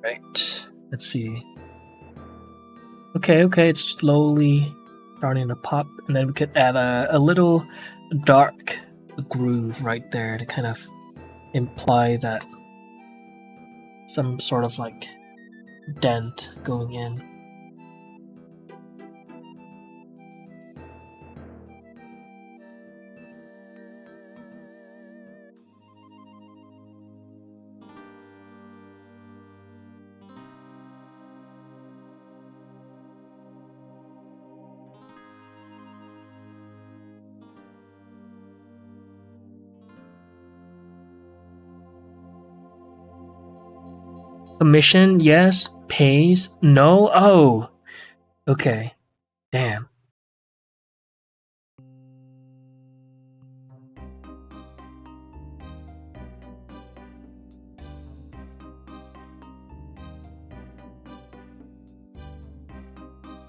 Right. Let's see. Okay, it's slowly starting to pop, and then we could add a little dark groove right there to kind of imply that some sort of like dent going in. Commission, yes. Pays, no. Oh, okay. Damn.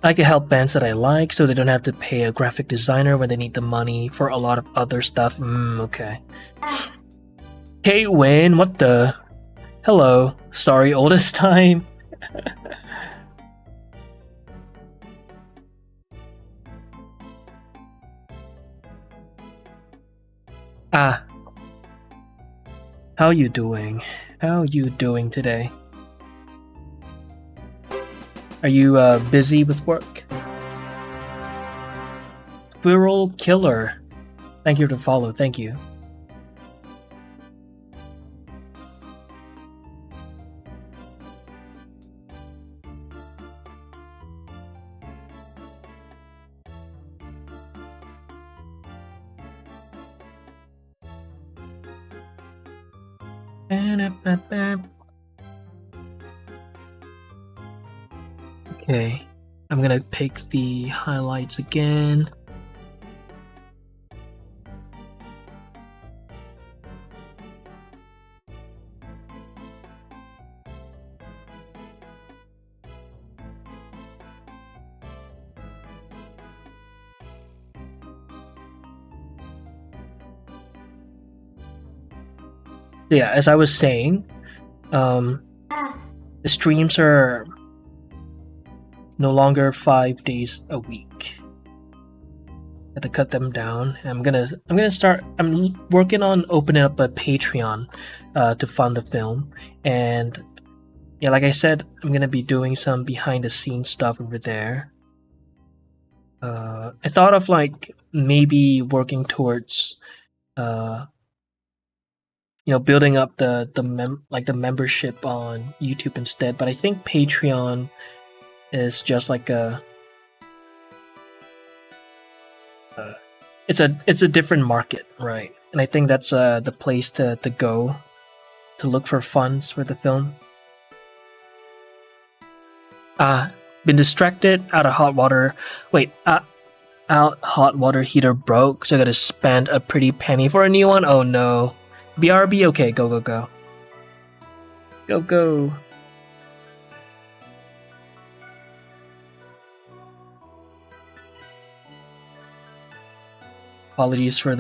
I can help bands that I like so they don't have to pay a graphic designer when they need the money for a lot of other stuff. Okay. Hey, Wayne, what the? Hello. Sorry, oldest time. Ah. How you doing? How you doing today? Are you busy with work? Squirrel Killer. Thank you to follow, thank you. Okay, I'm gonna pick the highlights again. Yeah, as I was saying, the streams are no longer 5 days a week. I have to cut them down. I'm working on opening up a Patreon to fund the film, and yeah, like I said, I'm gonna be doing some behind the scenes stuff over there. I thought of like maybe working towards building up the membership on YouTube instead, but I think Patreon is just like It's a different market, right? And I think that's the place to go to look for funds for the film. Been distracted out of hot water. Wait, out hot water heater broke, so I gotta spend a pretty penny for a new one. Oh no. BRB, okay, go go go. Go go. Apologies for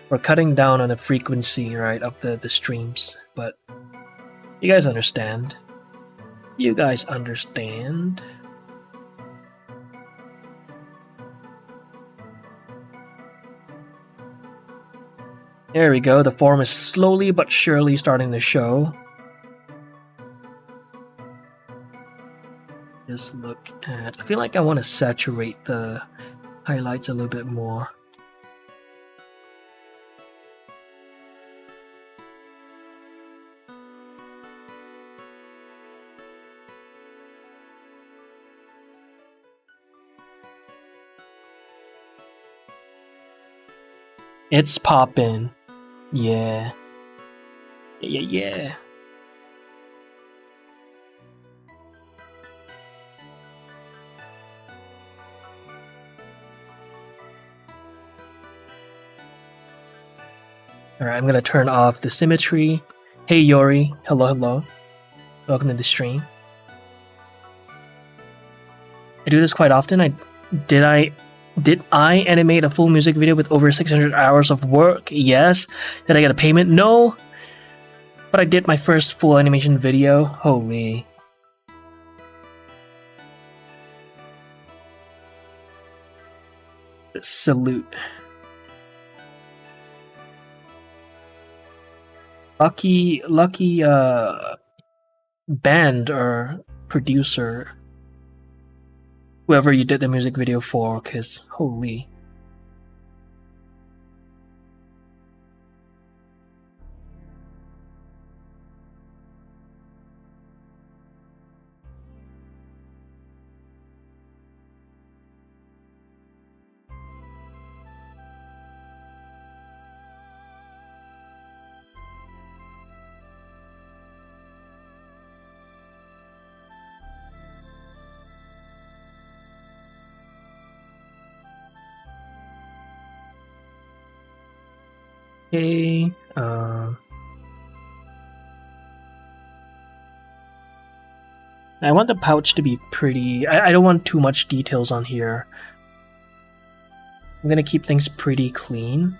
we're cutting down on the frequency, right, of the streams, but you guys understand. You guys understand. There we go, the form is slowly but surely starting to show. Just look at... I feel like I want to saturate the highlights a little bit more. It's poppin'. Yeah. Yeah. Alright, I'm gonna turn off the symmetry. Hey Yori, hello. Welcome to the stream. I do this quite often. Did I animate a full music video with over 600 hours of work? Yes. Did I get a payment? No. But I did my first full animation video. Holy. Salute. Lucky band or producer, whoever you did the music video for, because holy. Okay, I want the pouch to be pretty. I don't want too much details on here. I'm gonna keep things pretty clean.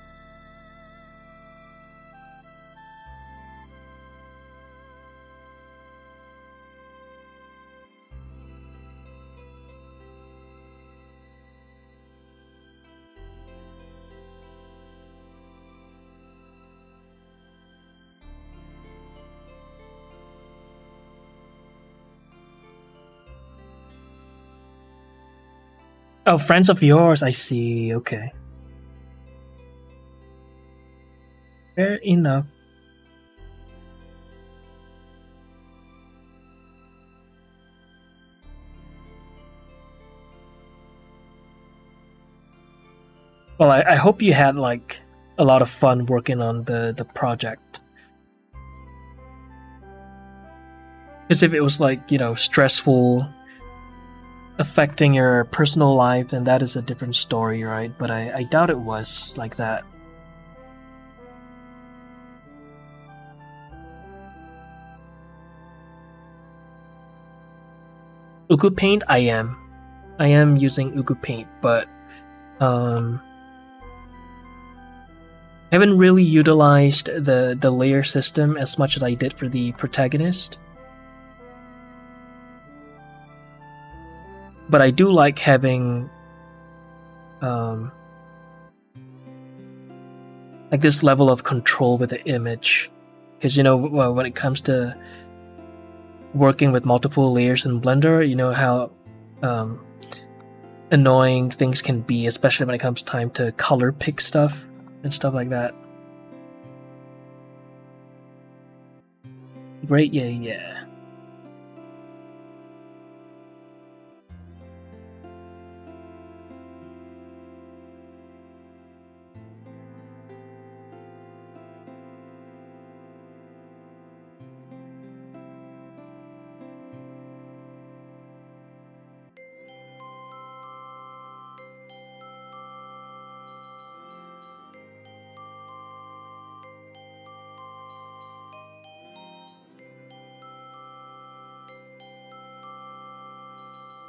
Oh, friends of yours, I see. Okay. Fair enough. Well, I hope you had like a lot of fun working on the project. Because if it was like, you know, stressful, affecting your personal life, then that is a different story, right? But I doubt it was like that. Uku Paint, I am using Uku Paint, but I haven't really utilized the layer system as much as I did for the protagonist. But I do like having like this level of control with the image, because you know, when it comes to working with multiple layers in Blender, you know how annoying things can be, especially when it comes time to color pick stuff and stuff like that. Great, yeah.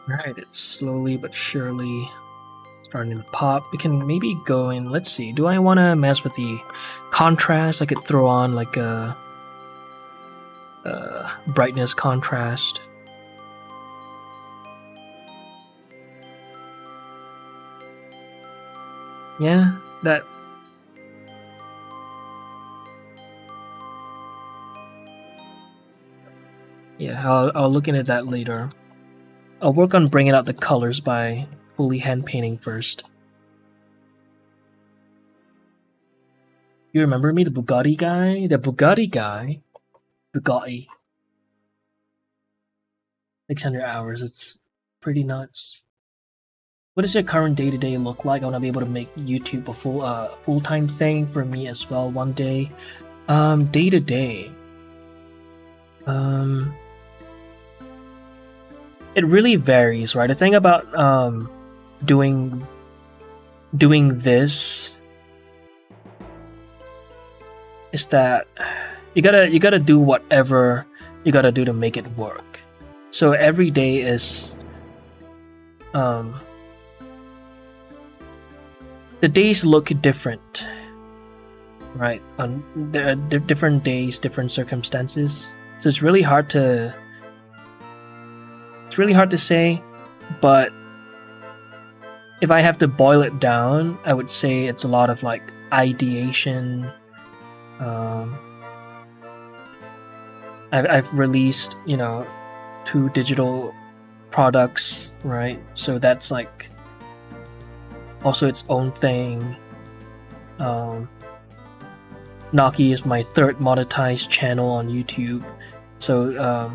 Alright, it's slowly but surely starting to pop. We can maybe go in, let's see, do I want to mess with the contrast? I could throw on like a brightness contrast. Yeah, that... Yeah, I'll look into that later. I'll work on bringing out the colors by fully hand painting first. You remember me, the Bugatti guy? The Bugatti guy? Bugatti. 600 hours, it's pretty nuts. What does your current day-to-day look like? I want to be able to make YouTube a full-time thing for me as well one day. Day-to-day. It really varies, right? The thing about doing this is that you gotta do whatever you gotta do to make it work. So every day is the days look different, right? There are different days, different circumstances. So it's really hard to say, but if I have to boil it down, I would say it's a lot of like ideation. I've released, 2 digital products, right? So that's like also its own thing. Naki is my 3rd monetized channel on YouTube, so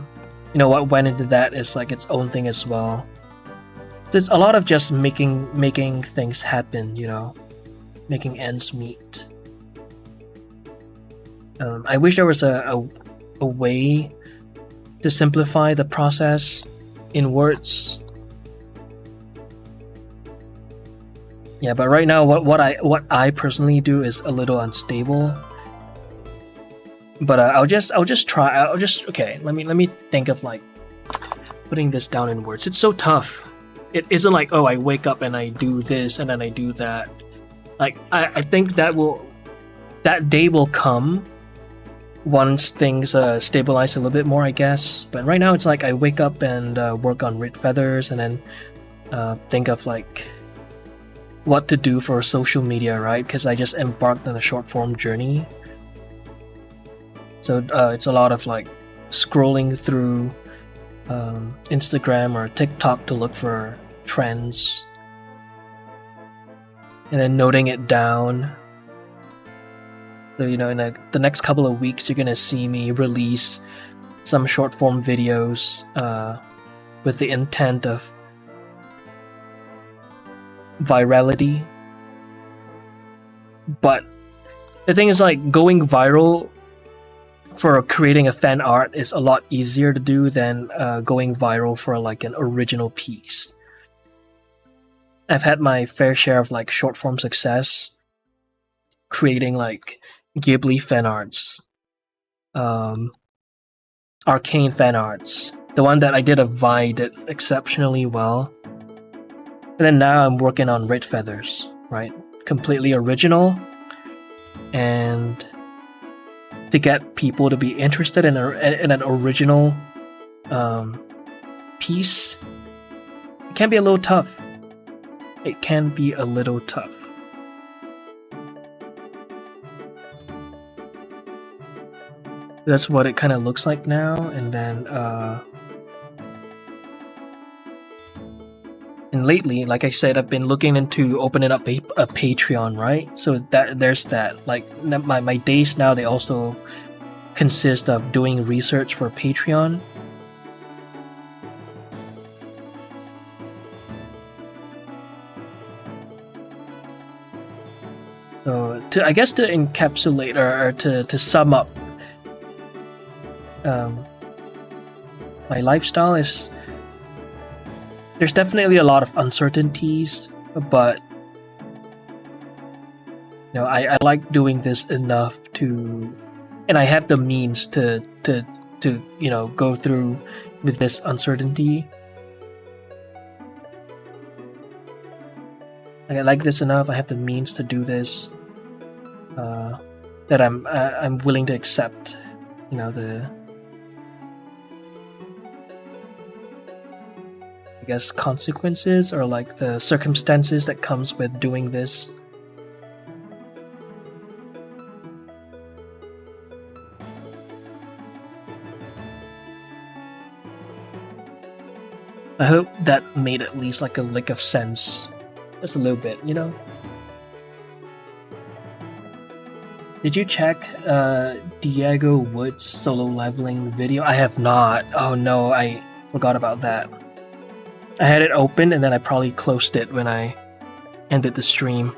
what went into that is like its own thing as well. There's a lot of just making things happen, making ends meet. I wish there was a way to simplify the process in words. Yeah, but right now what I personally do is a little unstable. But I'll just try. Okay. Let me think of like putting this down in words. It's so tough. It isn't like, oh, I wake up and I do this and then I do that. Like I think that day will come once things stabilize a little bit more, I guess. But right now it's like I wake up and work on red feathers and then think of like what to do for social media, right? Because I just embarked on a short form journey. So it's a lot of like scrolling through Instagram or TikTok to look for trends and then noting it down. So in the next couple of weeks you're gonna see me release some short form videos with the intent of virality. But the thing is, like, going viral for creating a fan art is a lot easier to do than going viral for like an original piece. I've had my fair share of like short form success creating like Ghibli fan arts, Arcane fan arts. The one that I did a Vi did exceptionally well. And then now I'm working on Red Feathers, right? Completely original, and to get people to be interested in an original piece, it can be a little tough. It can be a little tough. That's what it kind of looks like now, and then and lately, like I said, I've been looking into opening up a Patreon, right? So there's that. Like my days now, they also consist of doing research for Patreon. So I guess to encapsulate or to sum up, my lifestyle is, there's definitely a lot of uncertainties, but I like doing this enough to, and I have the means to go through with this uncertainty. I like this enough. I have the means to do this. That I'm willing to accept, you know, the I guess consequences or like the circumstances that comes with doing this. I hope that made at least like a lick of sense. Just a little bit, you know? Did you check Diego Wood's solo leveling video? I have not. Oh no, I forgot about that. I had it open and then I probably closed it when I ended the stream.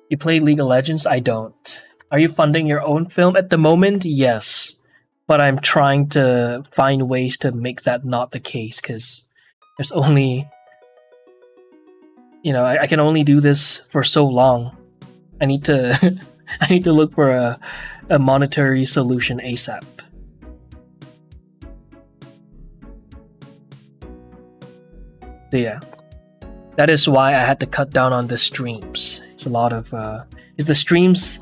You play League of Legends? I don't. Are you funding your own film at the moment? Yes. But I'm trying to find ways to make that not the case, because there's only... You know, I can only do this for so long. I need to... I need to look for a monetary solution ASAP. So yeah. That is why I had to cut down on the streams. It's a lot of is the streams,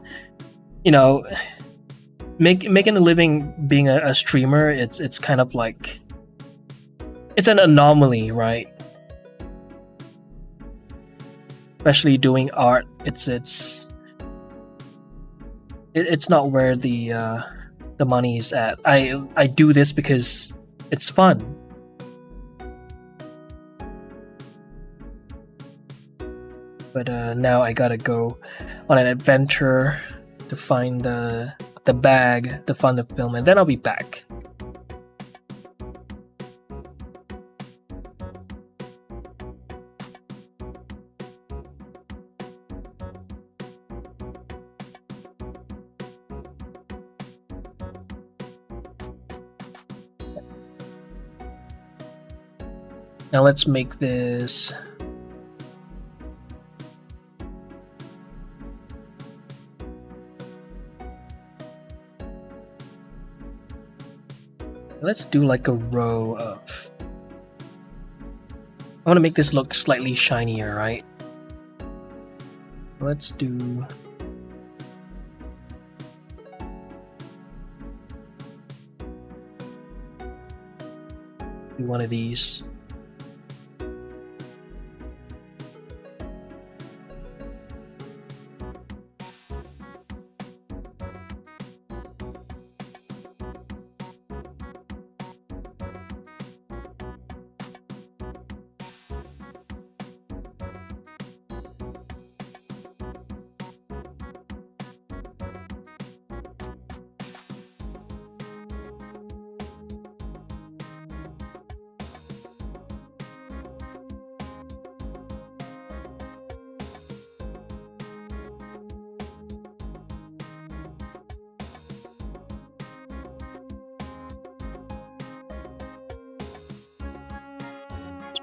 you know, making a living being a streamer. It's kind of like it's an anomaly, right? Especially doing art, it's not where the money is at. I do this because it's fun. But now I gotta go on an adventure to find the bag to fund the film, and then I'll be back. Now let's make this... Let's do like a row of... I want to make this look slightly shinier, right? Let's do... one of these.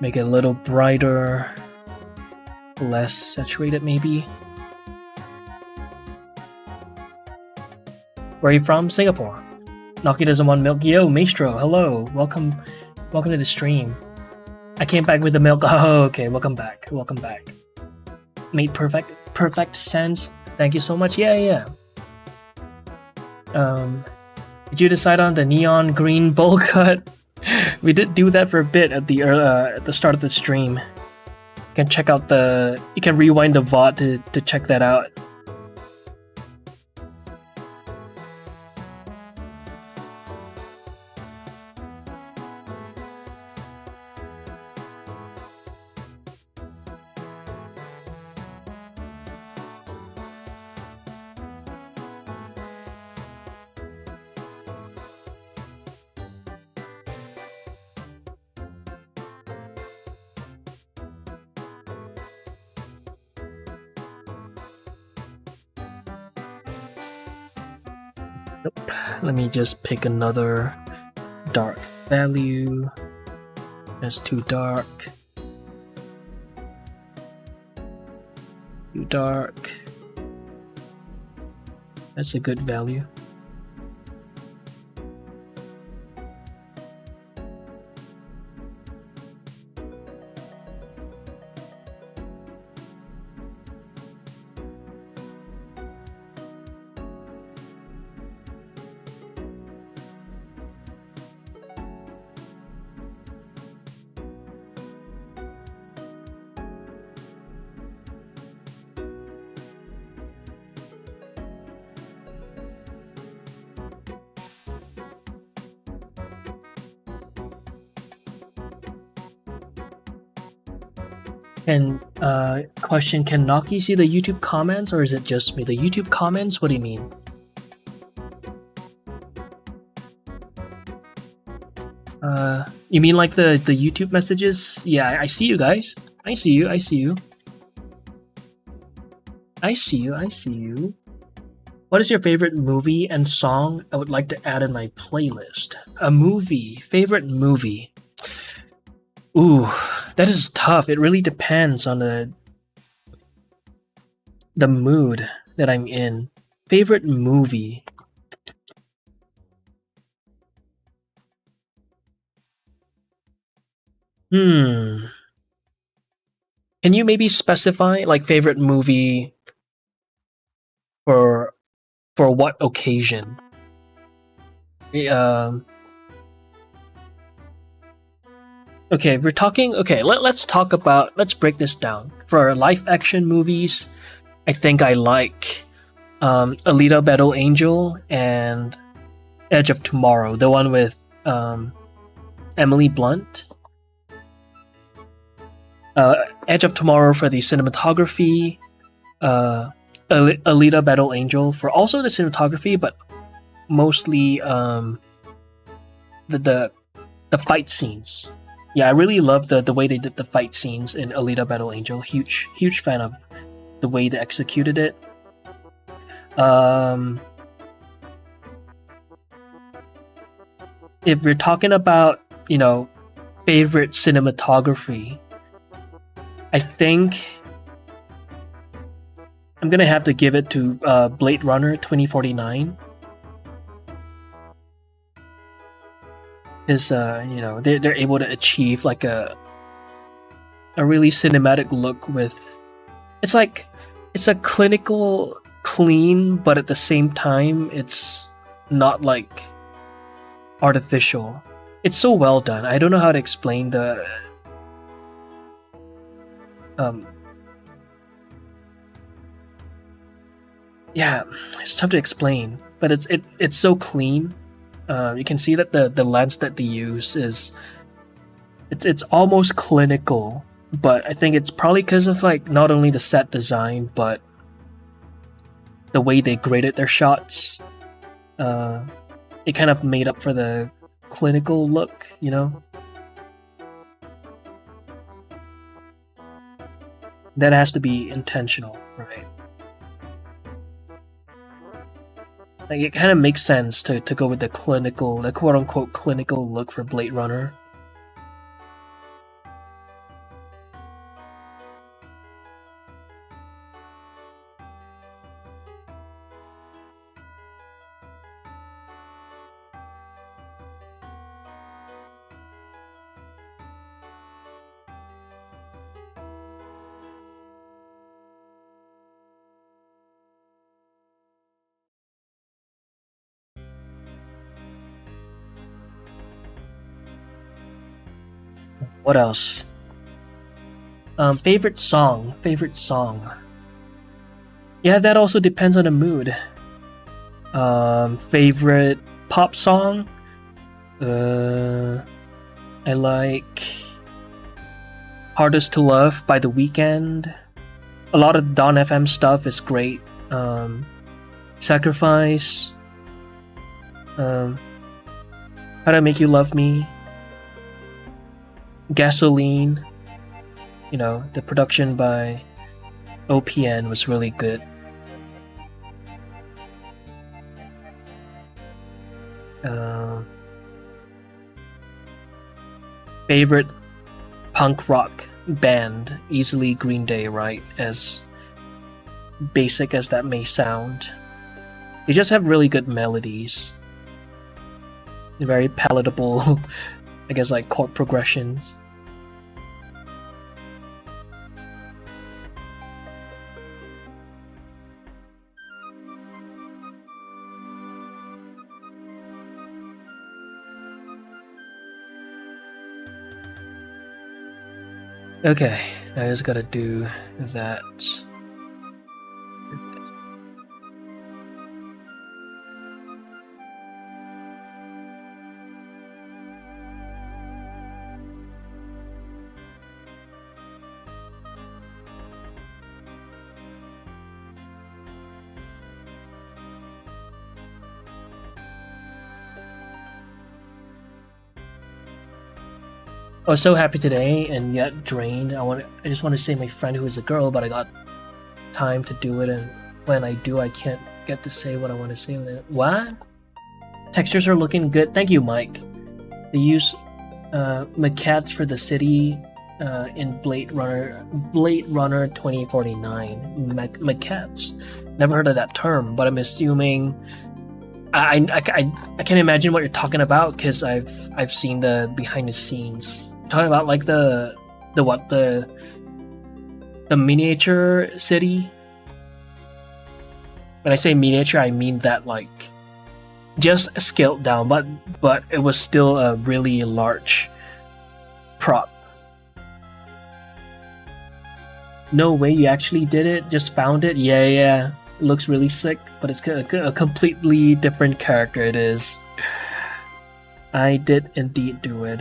Make it a little brighter, less saturated maybe. Where are you from? Singapore. Noki doesn't want milk. Yo, Maestro, hello. Welcome to the stream. I came back with the milk. Oh, okay, welcome back. Welcome back. Made perfect sense. Thank you so much. Yeah. Did you decide on the neon green bowl cut? We did do that for a bit at the start of the stream. You can check out you can rewind the VOD to check that out. Nope. Let me just pick another dark value. That's too dark. Too dark. That's a good value. And question, can Naki see the YouTube comments or is it just me? The YouTube comments? What do you mean? You mean like the YouTube messages? Yeah, I see you guys. I see you, I see you. I see you, I see you. What is your favorite movie and song I would like to add in my playlist? A movie. Favorite movie. Ooh, that is tough. It really depends on the mood that I'm in. Favorite movie. Can you maybe specify like favorite movie for what occasion? Okay, we're talking. Okay, let's talk about. Let's break this down. For live action movies, I think I like Alita Battle Angel and Edge of Tomorrow, the one with Emily Blunt. Edge of Tomorrow for the cinematography, Alita Battle Angel for also the cinematography, but mostly the fight scenes. Yeah, I really love the way they did the fight scenes in Alita Battle Angel. Huge fan of the way they executed it. If we're talking about, favorite cinematography, I think I'm gonna have to give it to Blade Runner 2049. Is they're able to achieve like a really cinematic look with it's a clinical clean, but at the same time it's not like artificial. It's so well done. I don't know how to explain the yeah, it's tough to explain, but it's so clean. You can see that the lens that they use is it's almost clinical, but I think it's probably because of like not only the set design but the way they graded their shots. It kind of made up for the clinical look, That has to be intentional, right? Like it kind of makes sense to go with the quote unquote clinical look for Blade Runner. What else? Favorite song. Yeah, that also depends on the mood. Favorite pop song. I like Hardest to Love by The Weeknd. A lot of Dawn FM stuff is great. Sacrifice. How to Make You Love Me. Gasoline. The production by OPN was really good. Favorite punk rock band, easily Green Day, right? As basic as that may sound. They just have really good melodies. Very palatable, I guess, like chord progressions. Okay, I just gotta do that. I was so happy today and yet drained. I just want to say my friend who is a girl, but I got time to do it, and when I do, I can't get to say what I want to say with it. What? Textures are looking good. Thank you, Mike. They use maquettes for the city in Blade Runner 2049. Maquettes. Never heard of that term, but I'm assuming. I can't imagine what you're talking about because I've seen the behind the scenes. You're talking about like the miniature city. When I say miniature, I mean that like just scaled down, but it was still a really large prop. No way you actually did it? Just found it? Yeah. It looks really sick, but it's a completely different character. It is. I did indeed do it.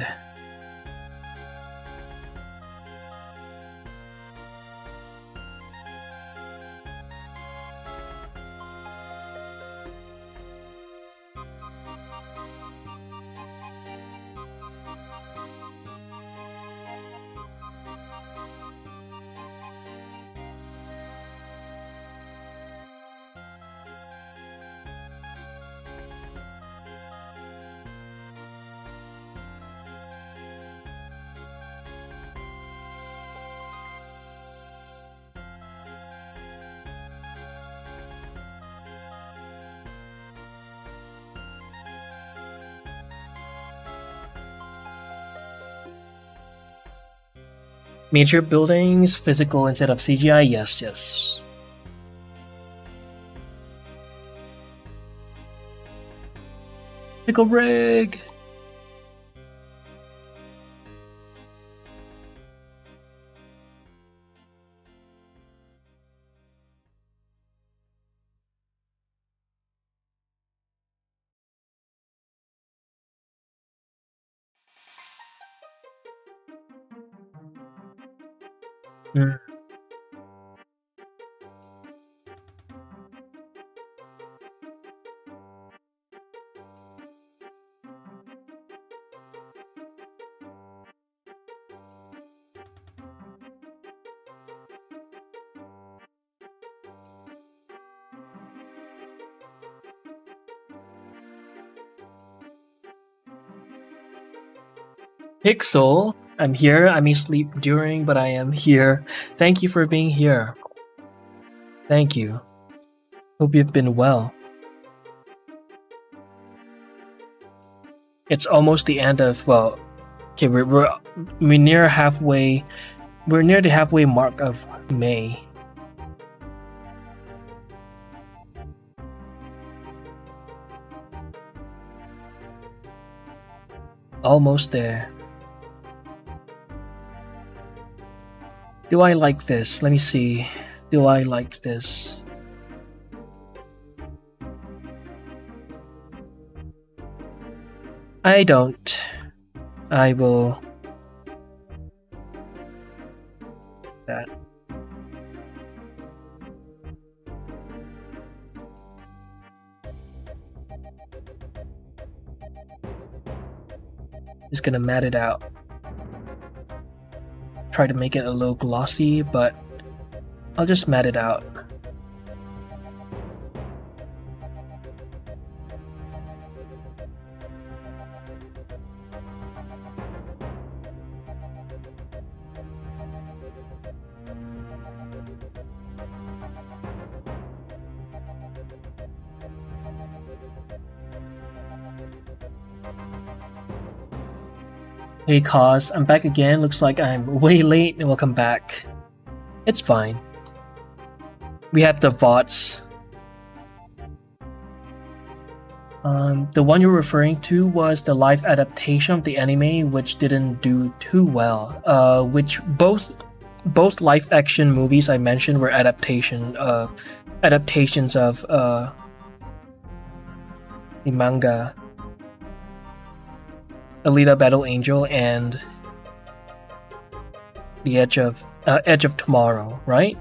Major buildings, physical instead of CGI, yes. Pickle rig! Pixel, I'm here. I may sleep during, but I am here. Thank you for being here. Thank you. Hope you've been well. It's almost the end of, well, okay, we're near halfway. We're near the halfway mark of May. Almost there. Do I like this? Let me see. Do I like this? I don't. I will. That. Just gonna mat it out. Try to make it a little glossy, but I'll just mat it out. Hey Cause, I'm back again. Looks like I'm way late and welcome back. It's fine. We have the VODs. The one you're referring to was the live adaptation of the anime, which didn't do too well. Which both live action movies I mentioned were adaptations of the manga Alita Battle Angel and the Edge of Tomorrow, right?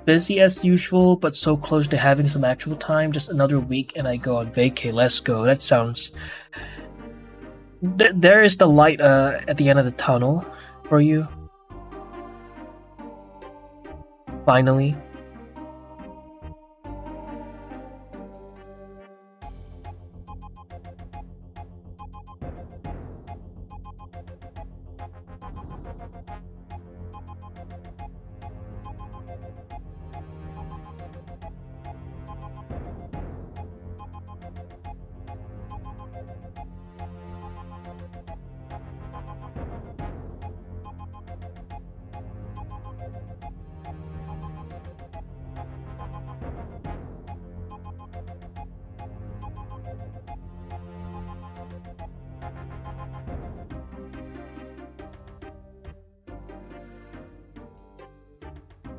Busy as usual, but so close to having some actual time. Just another week and I go on vacay. Let's go. That sounds... There is the light at the end of the tunnel for you. Finally.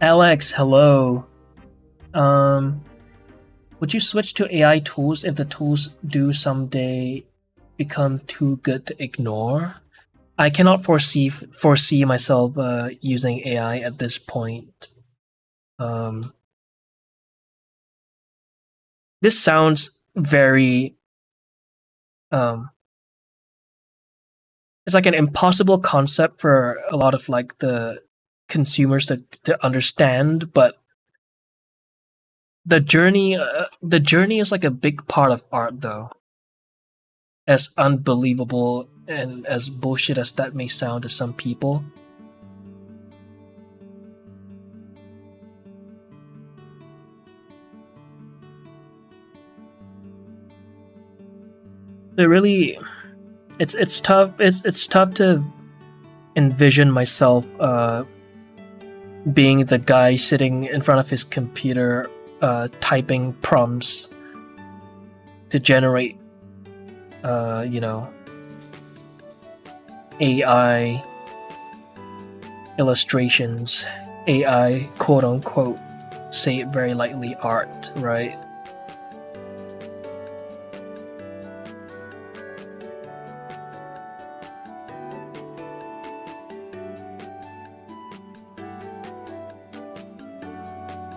Alex, hello. Would you switch to AI tools if the tools do someday become too good to ignore? I cannot foresee myself using AI at this point. This sounds very it's like an impossible concept for a lot of like the consumers to understand, but the journey is like a big part of art, though. As unbelievable and as bullshit as that may sound to some people. It's tough. It's tough to envision myself being the guy sitting in front of his computer typing prompts to generate AI illustrations, AI quote unquote, say it very lightly, art, right?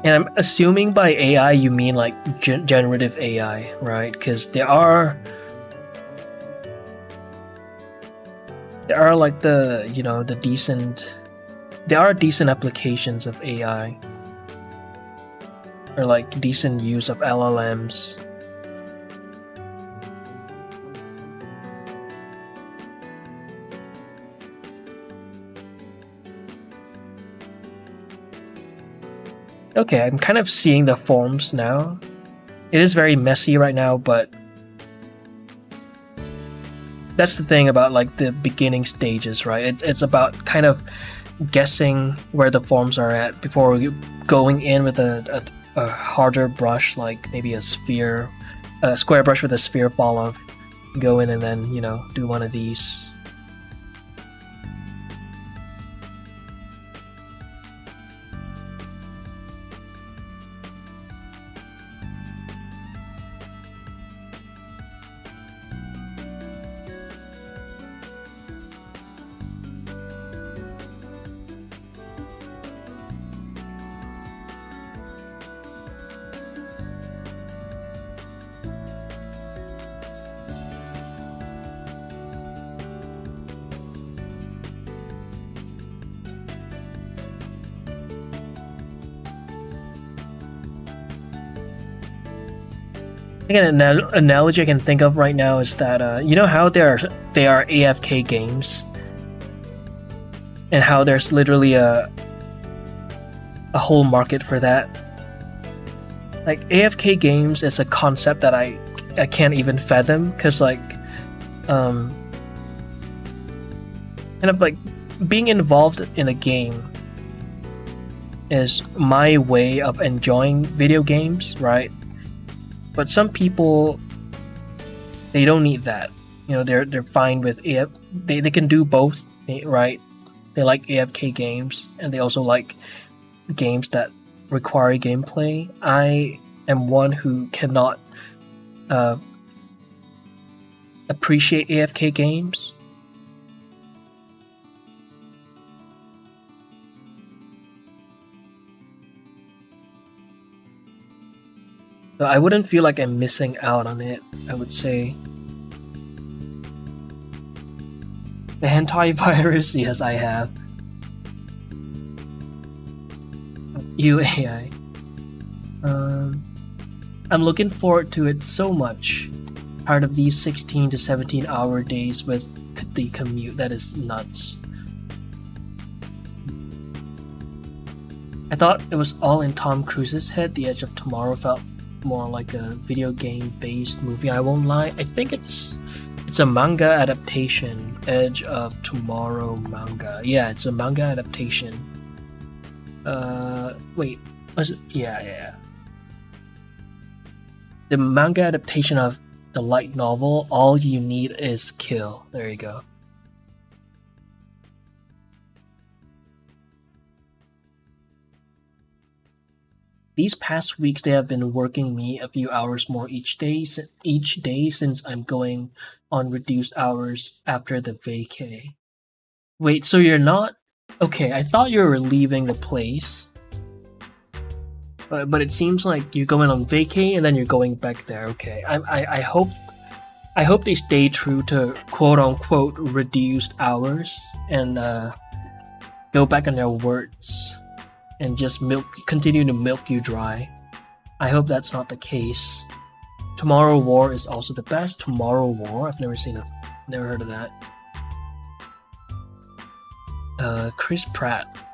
And I'm assuming by AI you mean like generative AI, right? Because there are like the decent applications of AI, or like decent use of LLMs. Okay, I'm kind of seeing the forms now. It is very messy right now, but that's the thing about like the beginning stages, right? It's about kind of guessing where the forms are at before going in with a harder brush, like maybe a square brush with a sphere ball of. Go in and then do one of these. I think an analogy I can think of right now is that you know how they are AFK games, and how there's literally a whole market for that. like AFK games is a concept that I can't even fathom, because like kind of like being involved in a game is my way of enjoying video games, right? But some people, they don't need that. You know, they're fine with they can do both, right? They like AFK games and they also like games that require gameplay. I am one who cannot appreciate AFK games. So I wouldn't feel like I'm missing out on it, I would say. The hentai virus, yes, I have. UAI. I'm looking forward to it so much. Part of these 16 to 17 hour days with the commute, that is nuts. I thought it was all in Tom Cruise's head. The Edge of Tomorrow felt more like a video game based movie. I won't lie, I think it's a manga adaptation. Edge of Tomorrow manga. Yeah, it's a manga adaptation. Wait, was it? Yeah. The manga adaptation of the light novel, All You Need Is Kill. There you go. These past weeks, they have been working me a few hours more each day since I'm going on reduced hours after the vacay. Wait, so you're not? Okay, I thought you were leaving the place. But it seems like you're going on vacay and then you're going back there. Okay, I hope they stay true to quote unquote reduced hours and go back on their words and just continue to milk you dry. I hope that's not the case. Tomorrow War is also the best. Tomorrow War? I've never heard of that. Chris Pratt.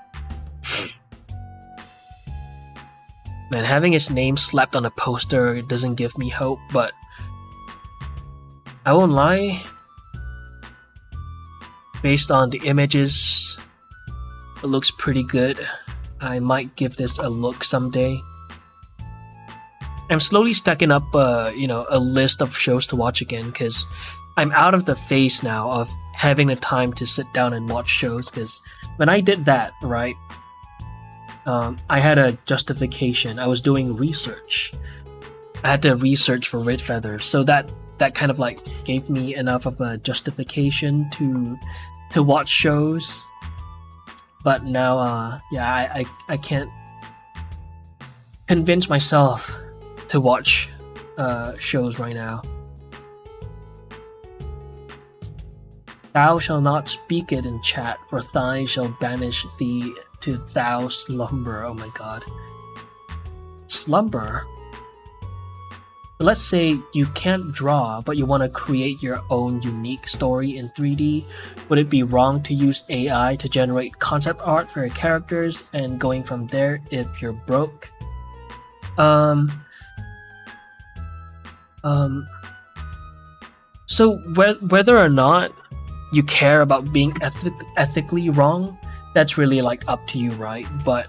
Man, having his name slapped on a poster doesn't give me hope, but I won't lie. Based on the images, it looks pretty good. I might give this a look someday. I'm slowly stacking up, a list of shows to watch again, because I'm out of the phase now of having the time to sit down and watch shows. Because when I did that, right, I had a justification. I was doing research. I had to research for Red Feather, so that kind of like gave me enough of a justification to watch shows. But now, I can't convince myself to watch shows right now. Thou shall not speak it in chat, for thigh shall banish thee to thou slumber. Oh my god. Slumber? Let's say you can't draw, but you want to create your own unique story in 3D. Would it be wrong to use AI to generate concept art for your characters and going from there if you're broke? So whether or not you care about being ethically wrong, that's really like up to you, right? But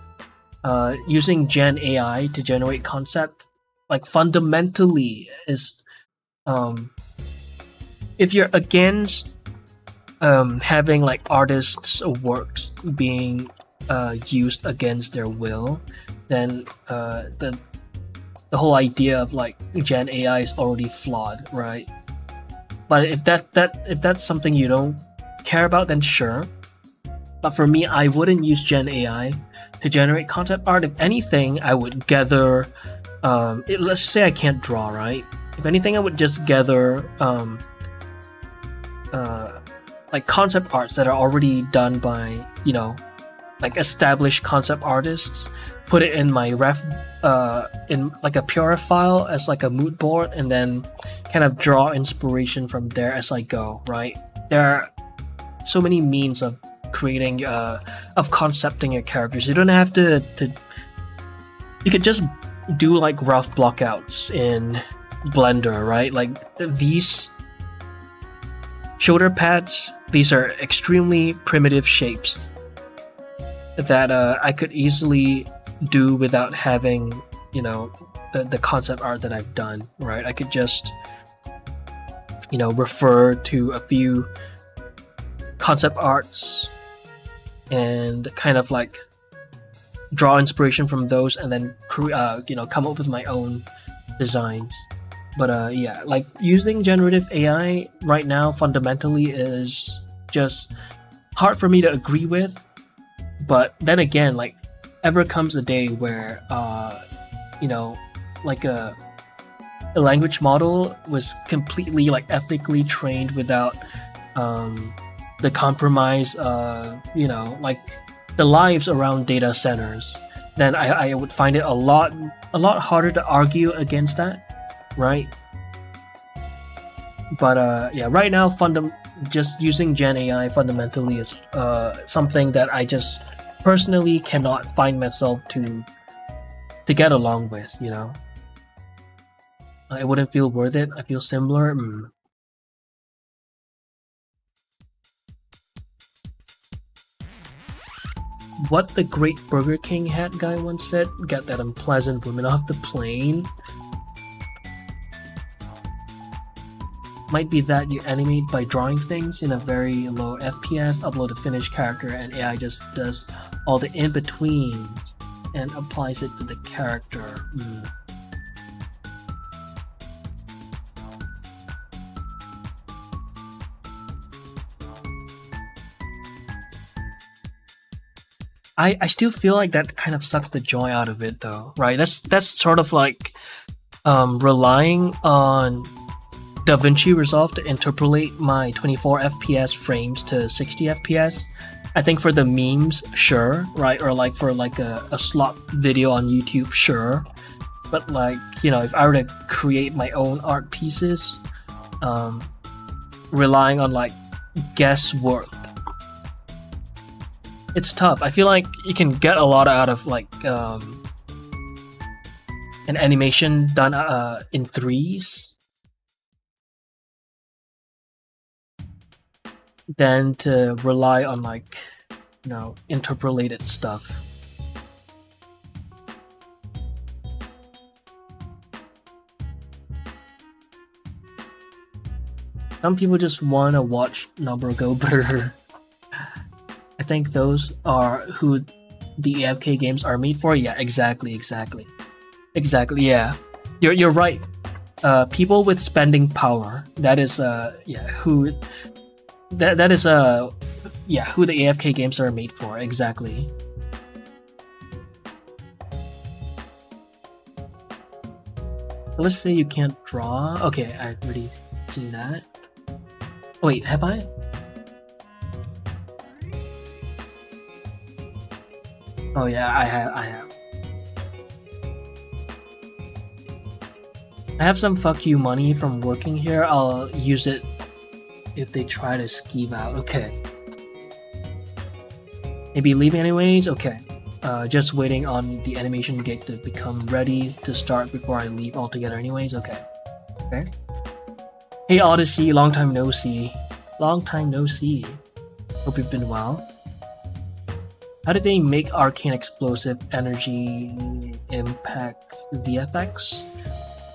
using Gen AI to generate concept, like fundamentally is, if you're against having like artists' works being used against their will, then the whole idea of like Gen AI is already flawed, right? But if that's something you don't care about, then sure. But for me, I wouldn't use Gen AI to generate concept art. If anything, I would gather. Let's say I can't draw, right? If anything, I would just gather like concept arts that are already done by, like established concept artists, put it in my ref in like a Pura file as like a mood board, and then kind of draw inspiration from there as I go, right? There are so many means of creating of concepting your characters. You don't have to you could just do like rough blockouts in Blender, right? Like these shoulder pads, these are extremely primitive shapes that I could easily do without having, you know, the concept art that I've done, right? I could just, you know, refer to a few concept arts and kind of like draw inspiration from those and then you know, come up with my own designs. But yeah, like using generative AI right now fundamentally is just hard for me to agree with. But then again, like ever comes a day where you know, like a language model was completely like ethically trained without the compromise, you know, like the lives around data centers, then I would find it a lot harder to argue against that, right? But yeah, right now just using Gen AI fundamentally is something that I just personally cannot find myself to get along with, you know. It wouldn't feel worth it. I feel similar. What the great Burger King hat guy once said, "Get that unpleasant woman off the plane." Might be that you animate by drawing things in a very low FPS, upload a finished character, and AI just does all the in-betweens and applies it to the character. I still feel like that kind of sucks the joy out of it, though, right? That's sort of like relying on DaVinci Resolve to interpolate my 24 FPS frames to 60 FPS. I think for the memes, sure, right? Or like for like a slot video on YouTube, sure. But like, you know, if I were to create my own art pieces, relying on like guesswork, it's tough. I feel like you can get a lot out of like an animation done in threes than to rely on like, you know, interpolated stuff. Some people just want to watch number go better. I think those are who the AFK games are made for. Yeah, exactly, yeah. You're right. People with spending power. That is yeah, who that is yeah, who the AFK games are made for. Exactly. Let's say you can't draw. Okay, I've already seen that. Oh, wait, have I? Oh yeah, I have. I have some fuck you money from working here. I'll use it if they try to skeeve out. Okay. Maybe leaving anyways? Okay. Just waiting on the animation gate to become ready to start before I leave altogether anyways? Okay. Okay. Hey Odyssey, long time no see. Long time no see. Hope you've been well. How did they make arcane explosive energy impact VFX?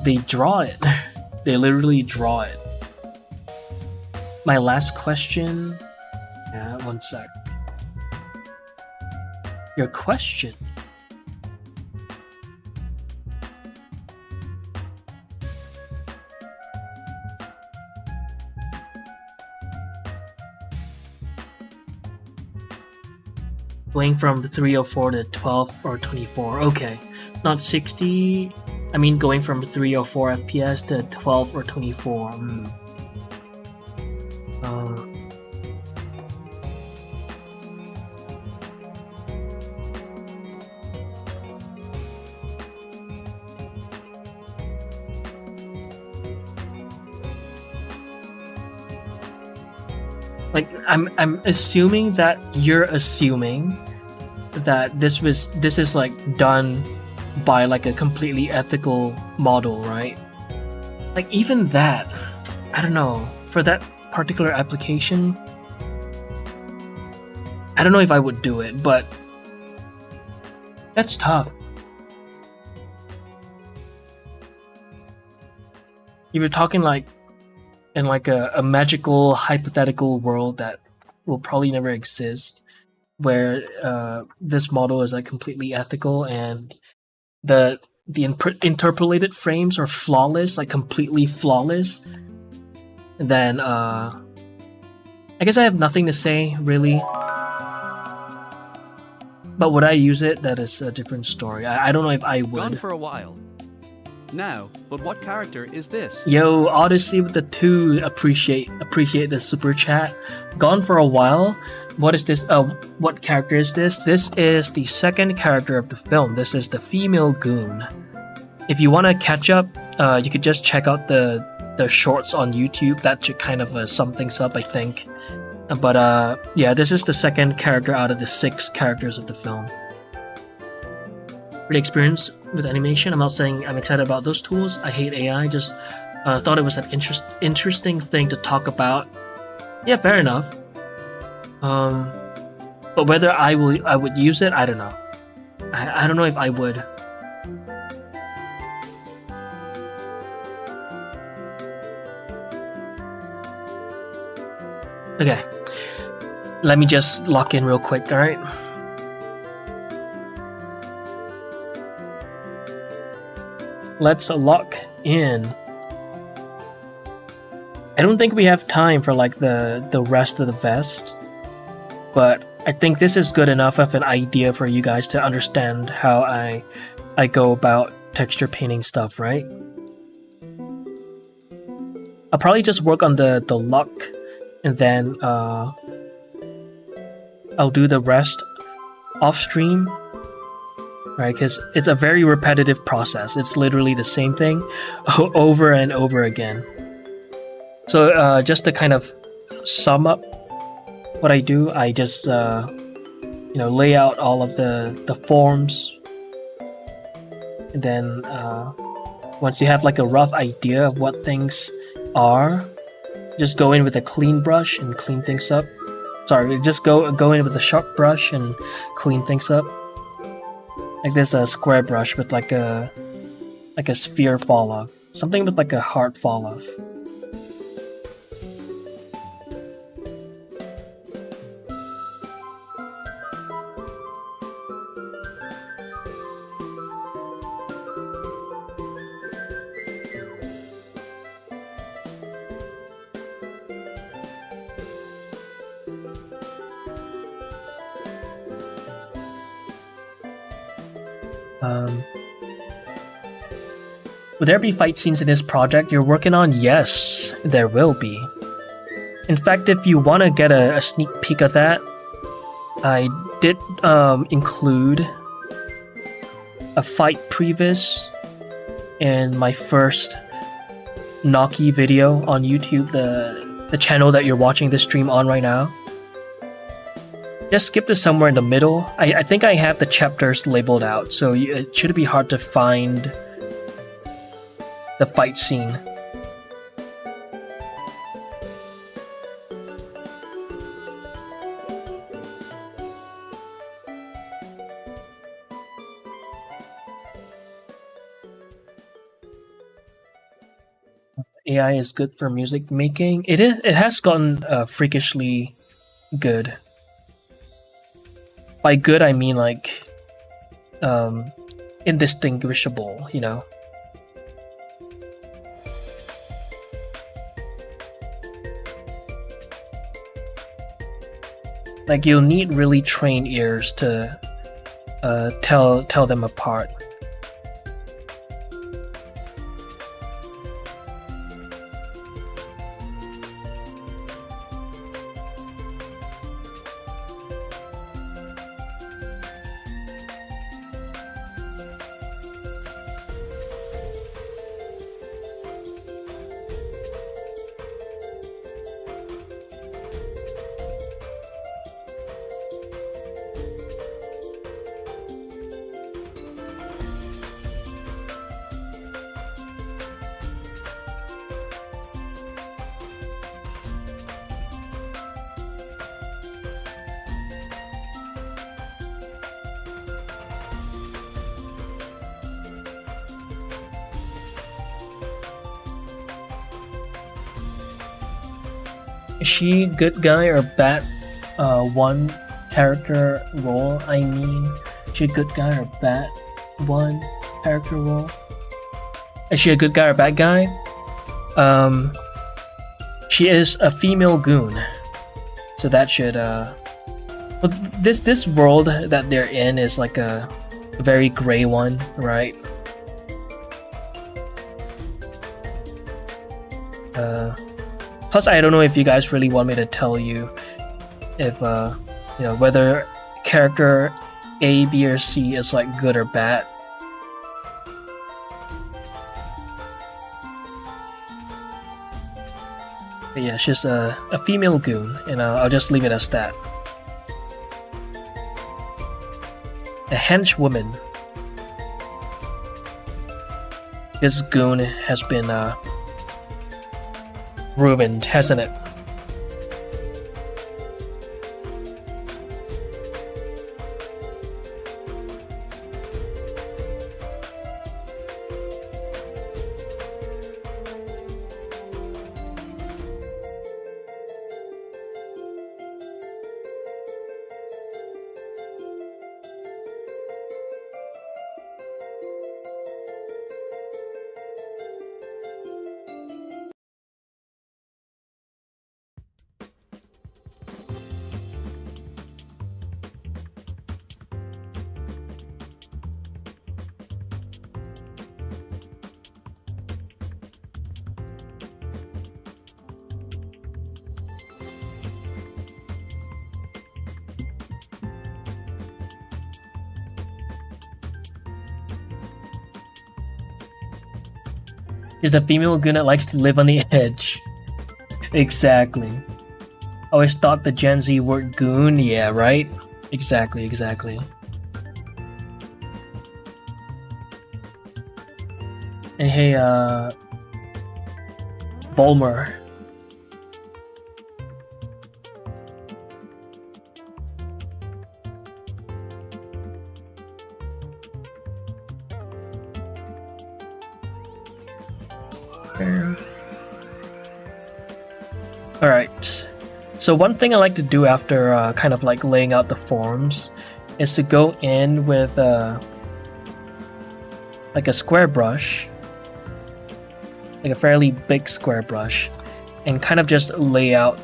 They draw it. They literally draw it. My last question. Yeah, one sec. Your question. Going from 304 to 12 or 24. Okay, not 60. I mean, going from 304 FPS to 12 or 24. Like, I'm assuming that you're assuming that this is like done by like a completely ethical model, right? Like even that, I don't know, for that particular application, I don't know if I would do it, but that's tough. You were talking like in like a magical hypothetical world that will probably never exist, where this model is like completely ethical and the interpolated frames are flawless, like completely flawless, then I guess I have nothing to say really. But would I use it? That is a different story. I don't know if I would.
Gone for a while. Now, but what character is this?
Yo, Odyssey with the 2, appreciate the super chat. Gone for a while. What is this? What character is this? This is the second character of the film. This is the female Goon. If you want to catch up, you could just check out the shorts on YouTube. That should kind of sum things up, I think. But yeah, this is the second character out of the 6 characters of the film. Pretty experienced with animation. I'm not saying I'm excited about those tools. I hate AI. Just thought it was an interesting thing to talk about. Yeah, fair enough. But whether I would use it, I don't know. I don't know if I would. Okay, let me just lock in real quick, alright? Let's lock in. I don't think we have time for like the rest of the vest, but I think this is good enough of an idea for you guys to understand how I go about texture painting stuff, right? I'll probably just work on the luck, and then I'll do the rest off stream, right? Because it's a very repetitive process. It's literally the same thing over and over again. So just to kind of sum up what I do, I just lay out all of the forms, and then once you have like a rough idea of what things are, just go in with a clean brush and clean things up. Sorry, just go in with a sharp brush and clean things up. Like this square brush with like a sphere fall off, something with like a heart fall off. Will there be fight scenes in this project you're working on? Yes, there will be. In fact, if you want to get a sneak peek of that, I did include a fight previs in my first Naki video on YouTube, the channel that you're watching this stream on right now. Just skip this somewhere in the middle. I think I have the chapters labeled out, so it shouldn't be hard to find the fight scene. AI is good for music making. It has gotten freakishly good. By good, I mean like indistinguishable, you know. Like you'll need really trained ears to tell them apart. Is she good guy or bad? One character role. I mean, is she a good guy or bad? One character role. Is she a good guy or bad guy? She is a female goon, so that should. But this world that they're in is like a very gray one, right? Plus, I don't know if you guys really want me to tell you if you know, whether character A, B, or C is like good or bad. But yeah, she's a female goon, and I'll just leave it as that. A henchwoman. This goon has been ruined, hasn't it? Is a female goon that likes to live on the edge. Exactly. Always thought the Gen Z word goon, yeah, right? Exactly. And hey, Bulmer. Alright, so one thing I like to do after kind of like laying out the forms is to go in with like a square brush, like a fairly big square brush, and kind of just lay out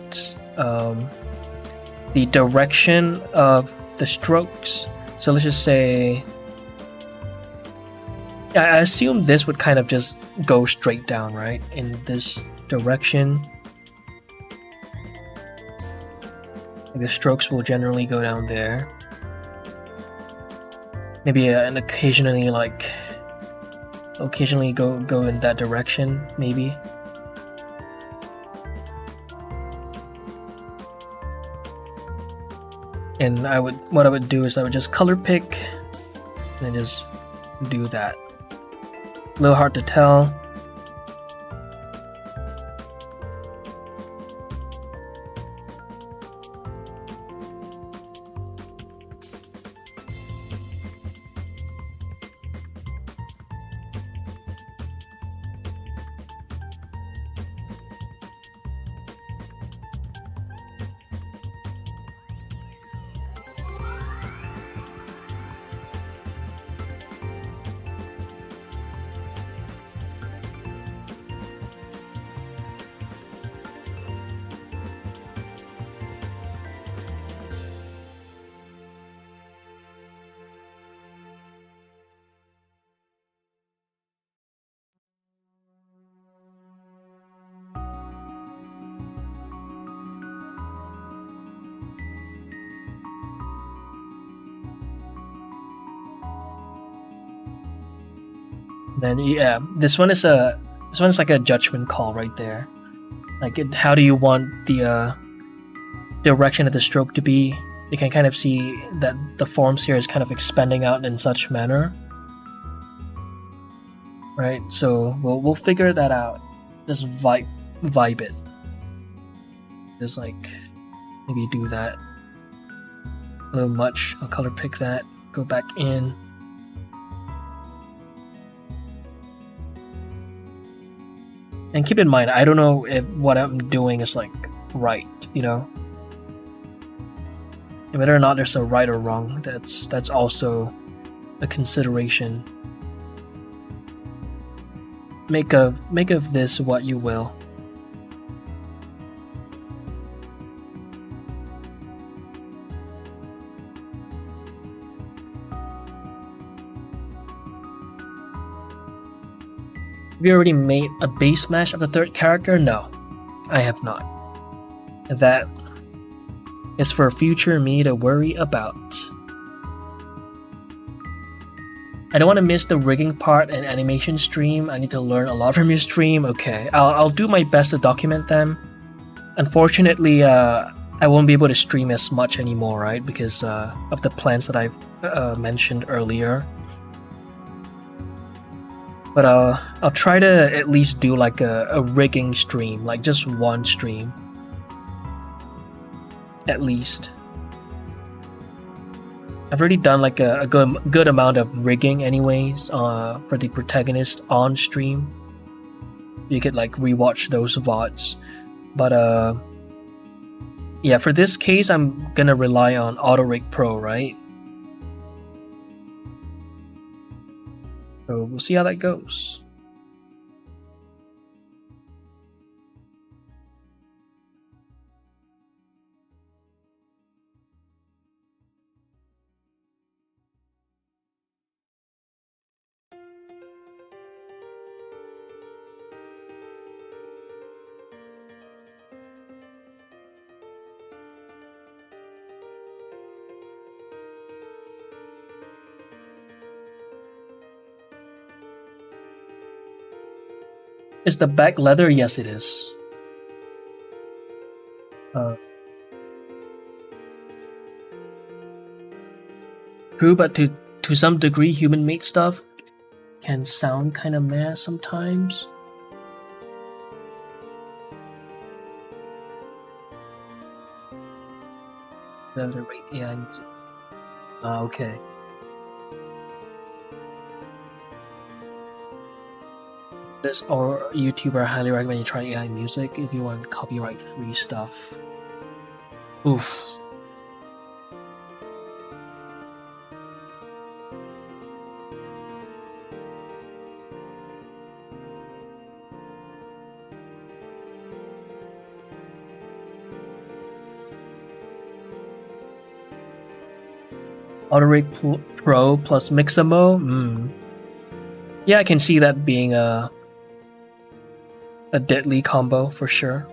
the direction of the strokes. So let's just say, I assume this would kind of just go straight down, right? In this direction. The strokes will generally go down there. Maybe and occasionally go in that direction, maybe. And what I would do is I would just color pick and just do that. A little hard to tell. Then yeah, this one is like a judgment call right there. Like, how do you want the direction of the stroke to be? You can kind of see that the forms here is kind of expanding out in such manner, right? So we'll figure that out. Just vibe it. Just like maybe do that a little much. I'll color pick that. Go back in. And keep in mind, I don't know if what I'm doing is like right, you know? And whether or not there's a right or wrong, that's also a consideration. Make of this what you will. Have you already made a base mesh of the third character? No, I have not. That is for future me to worry about. I don't want to miss the rigging part and animation stream. I need to learn a lot from your stream. Okay, I'll do my best to document them. Unfortunately, I won't be able to stream as much anymore, right? Because of the plans that I've mentioned earlier. But I'll try to at least do like a rigging stream, like just one stream. At least. I've already done like a good amount of rigging anyways for the protagonist on stream. You could like rewatch those VODs. But yeah, for this case I'm gonna rely on AutoRig Pro, right? So we'll see how that goes. Is the back leather? Yes, it is. True, but to some degree, human-made stuff can sound kind of meh sometimes. Leather rate AI music. Okay. This or YouTuber, I highly recommend you try AI music if you want copyright-free stuff. Oof. AutoRig Pro plus Mixamo? Yeah, I can see that being a deadly combo for sure.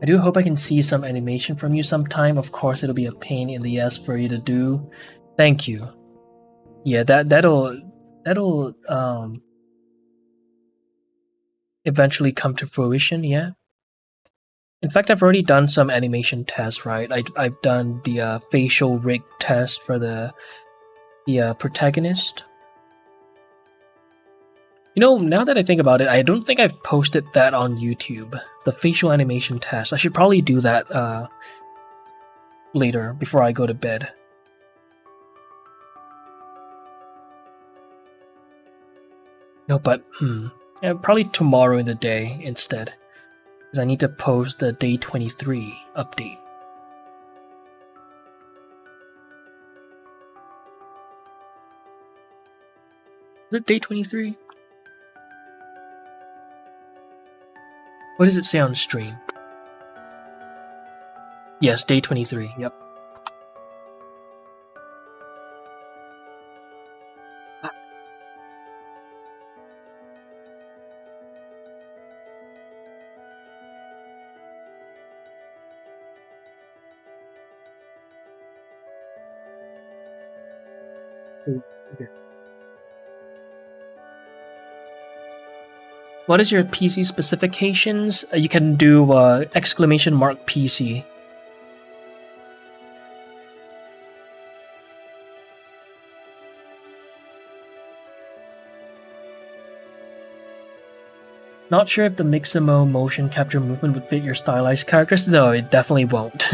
I do hope I can see some animation from you sometime. Of course, it'll be a pain in the ass for you to do. Thank you. Yeah, that'll eventually come to fruition. Yeah. In fact, I've already done some animation tests. Right, I've done the facial rig test for the protagonist. You know, now that I think about it, I don't think I've posted that on YouTube. The facial animation test. I should probably do that later before I go to bed. No, but yeah, probably tomorrow in the day instead, because I need to post the day 23 update. Is it day 23? What does it say on stream? Yes, day 23. Yep. Okay. What is your PC specifications? You can do exclamation mark PC. Not sure if the Mixamo motion capture movement would fit your stylized characters. No, it definitely won't.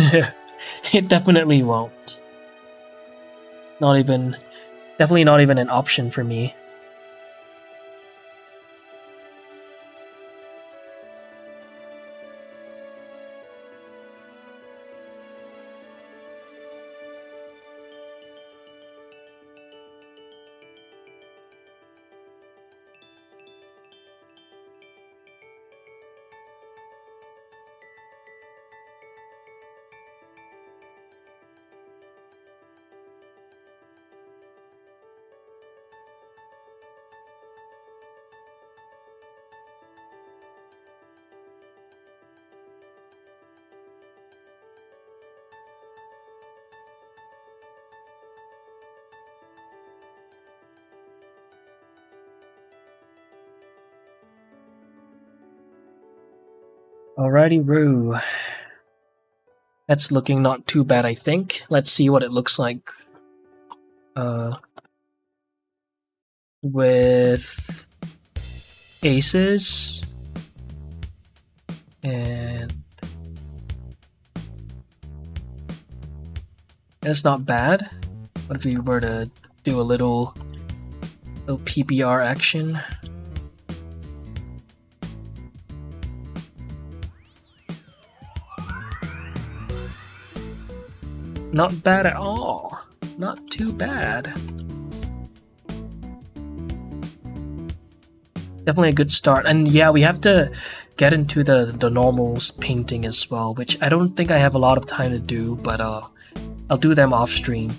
It definitely won't. Definitely not even an option for me. Alrighty, Roo. That's looking not too bad, I think. Let's see what it looks like. With aces and that's not bad. What if we were to do a little PBR action? Not bad at all. Not too bad. Definitely a good start. And yeah, we have to get into the normals painting as well, which I don't think I have a lot of time to do, but I'll do them off stream.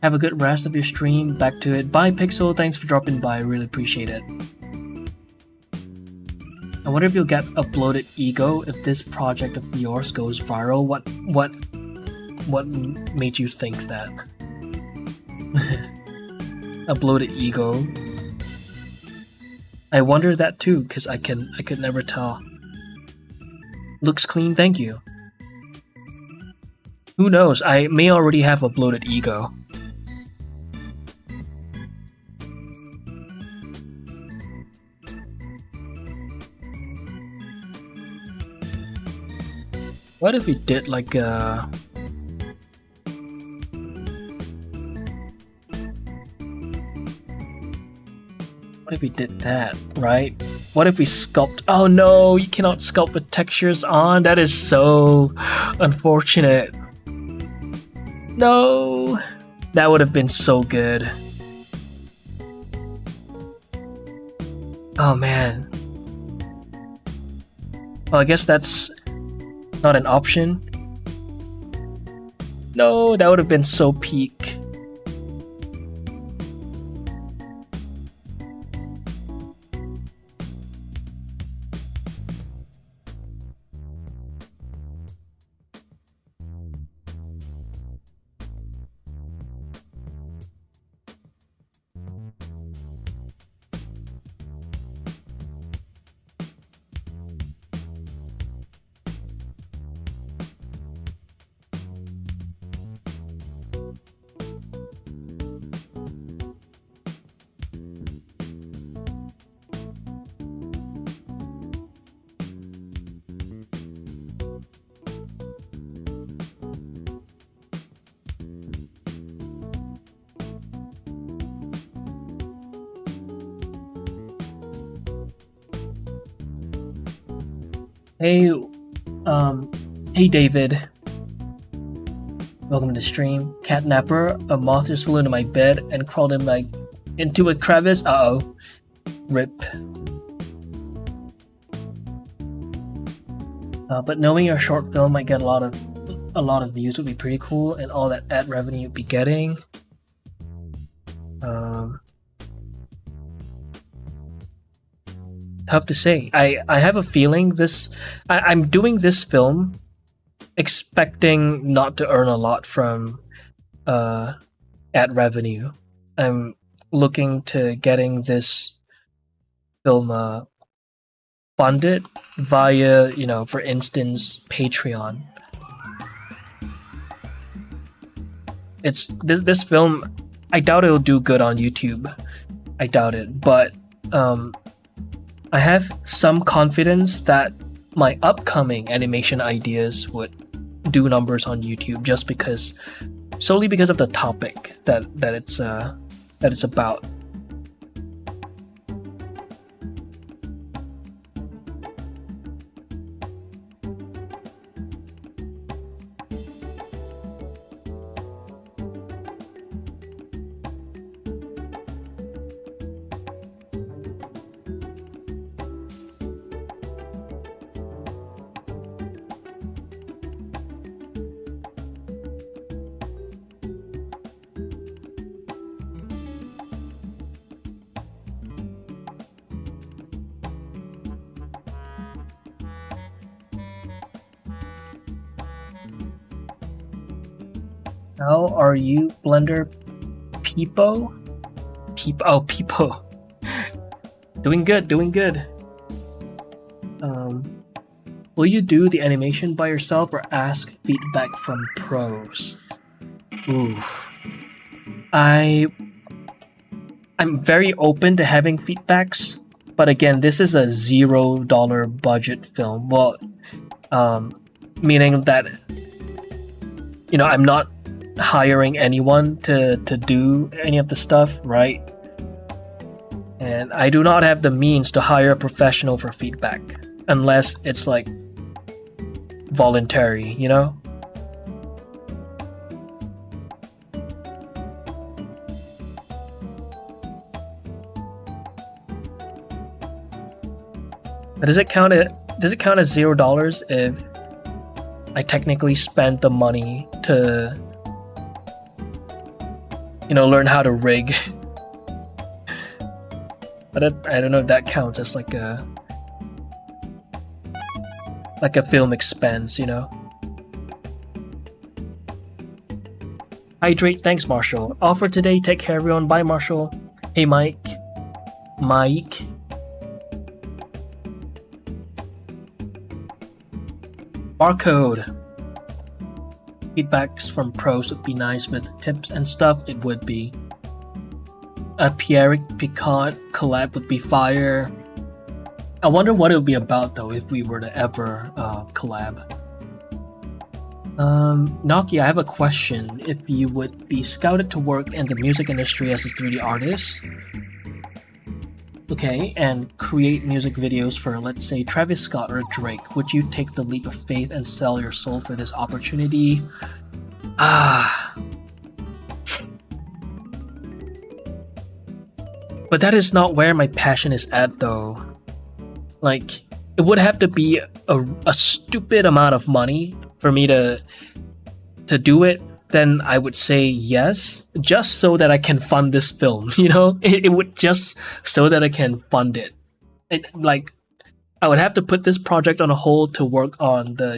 Have a good rest of your stream. Back to it. Bye, Pixel. Thanks for dropping by. I really appreciate it. I wonder if you'll get uploaded ego if this project of yours goes viral. What made you think that? Uploaded ego. I wonder that too, because I could never tell. Looks clean, thank you. Who knows? I may already have uploaded ego. What if we did like a... What if we did that, right? What if we sculpt... Oh no, you cannot sculpt with textures on. That is so unfortunate. No, that would have been so good. Oh man. Well, I guess that's not an option. No, that would have been so peak. Hey, hey David. Welcome to the stream. Catnapper, a moth just flew into my bed and crawled into a crevice. Uh-oh. Rip. But knowing your short film might get a lot of views would be pretty cool, and all that ad revenue you'd be getting. Tough to say. I have a feeling I'm doing this film expecting not to earn a lot from ad revenue. I'm looking to getting this film funded via, for instance, Patreon. This film, I doubt it'll do good on YouTube. I doubt it, but I have some confidence that my upcoming animation ideas would do numbers on YouTube just solely because of the topic that it's about. How are you, Blender Peepo? Peepo. Doing good. Will you do the animation by yourself or ask feedback from pros? Oof. I'm very open to having feedbacks, but again, this is a $0 budget film. Well, meaning that I'm not hiring anyone to do any of the stuff, right? And I do not have the means to hire a professional for feedback unless it's like voluntary, But does it count as $0 if I technically spent the money to learn how to rig? But I don't know if that counts as like a film expense, Hydrate, thanks Marshall. All for today, take care everyone, bye Marshall. Hey Mike. Barcode. Feedbacks from pros would be nice with tips and stuff, it would be. A Pierre Picard collab would be fire. I wonder what it would be about though if we were to ever collab. Naki, I have a question. If you would be scouted to work in the music industry as a 3D artist, okay, and create music videos for, let's say, Travis Scott or Drake, would you take the leap of faith and sell your soul for this opportunity? But that is not where my passion is at, though. Like, it would have to be a stupid amount of money for me to do it. Then I would say yes, just so that I can fund this film, It would just so that I can fund it. I would have to put this project on a hold to work on the,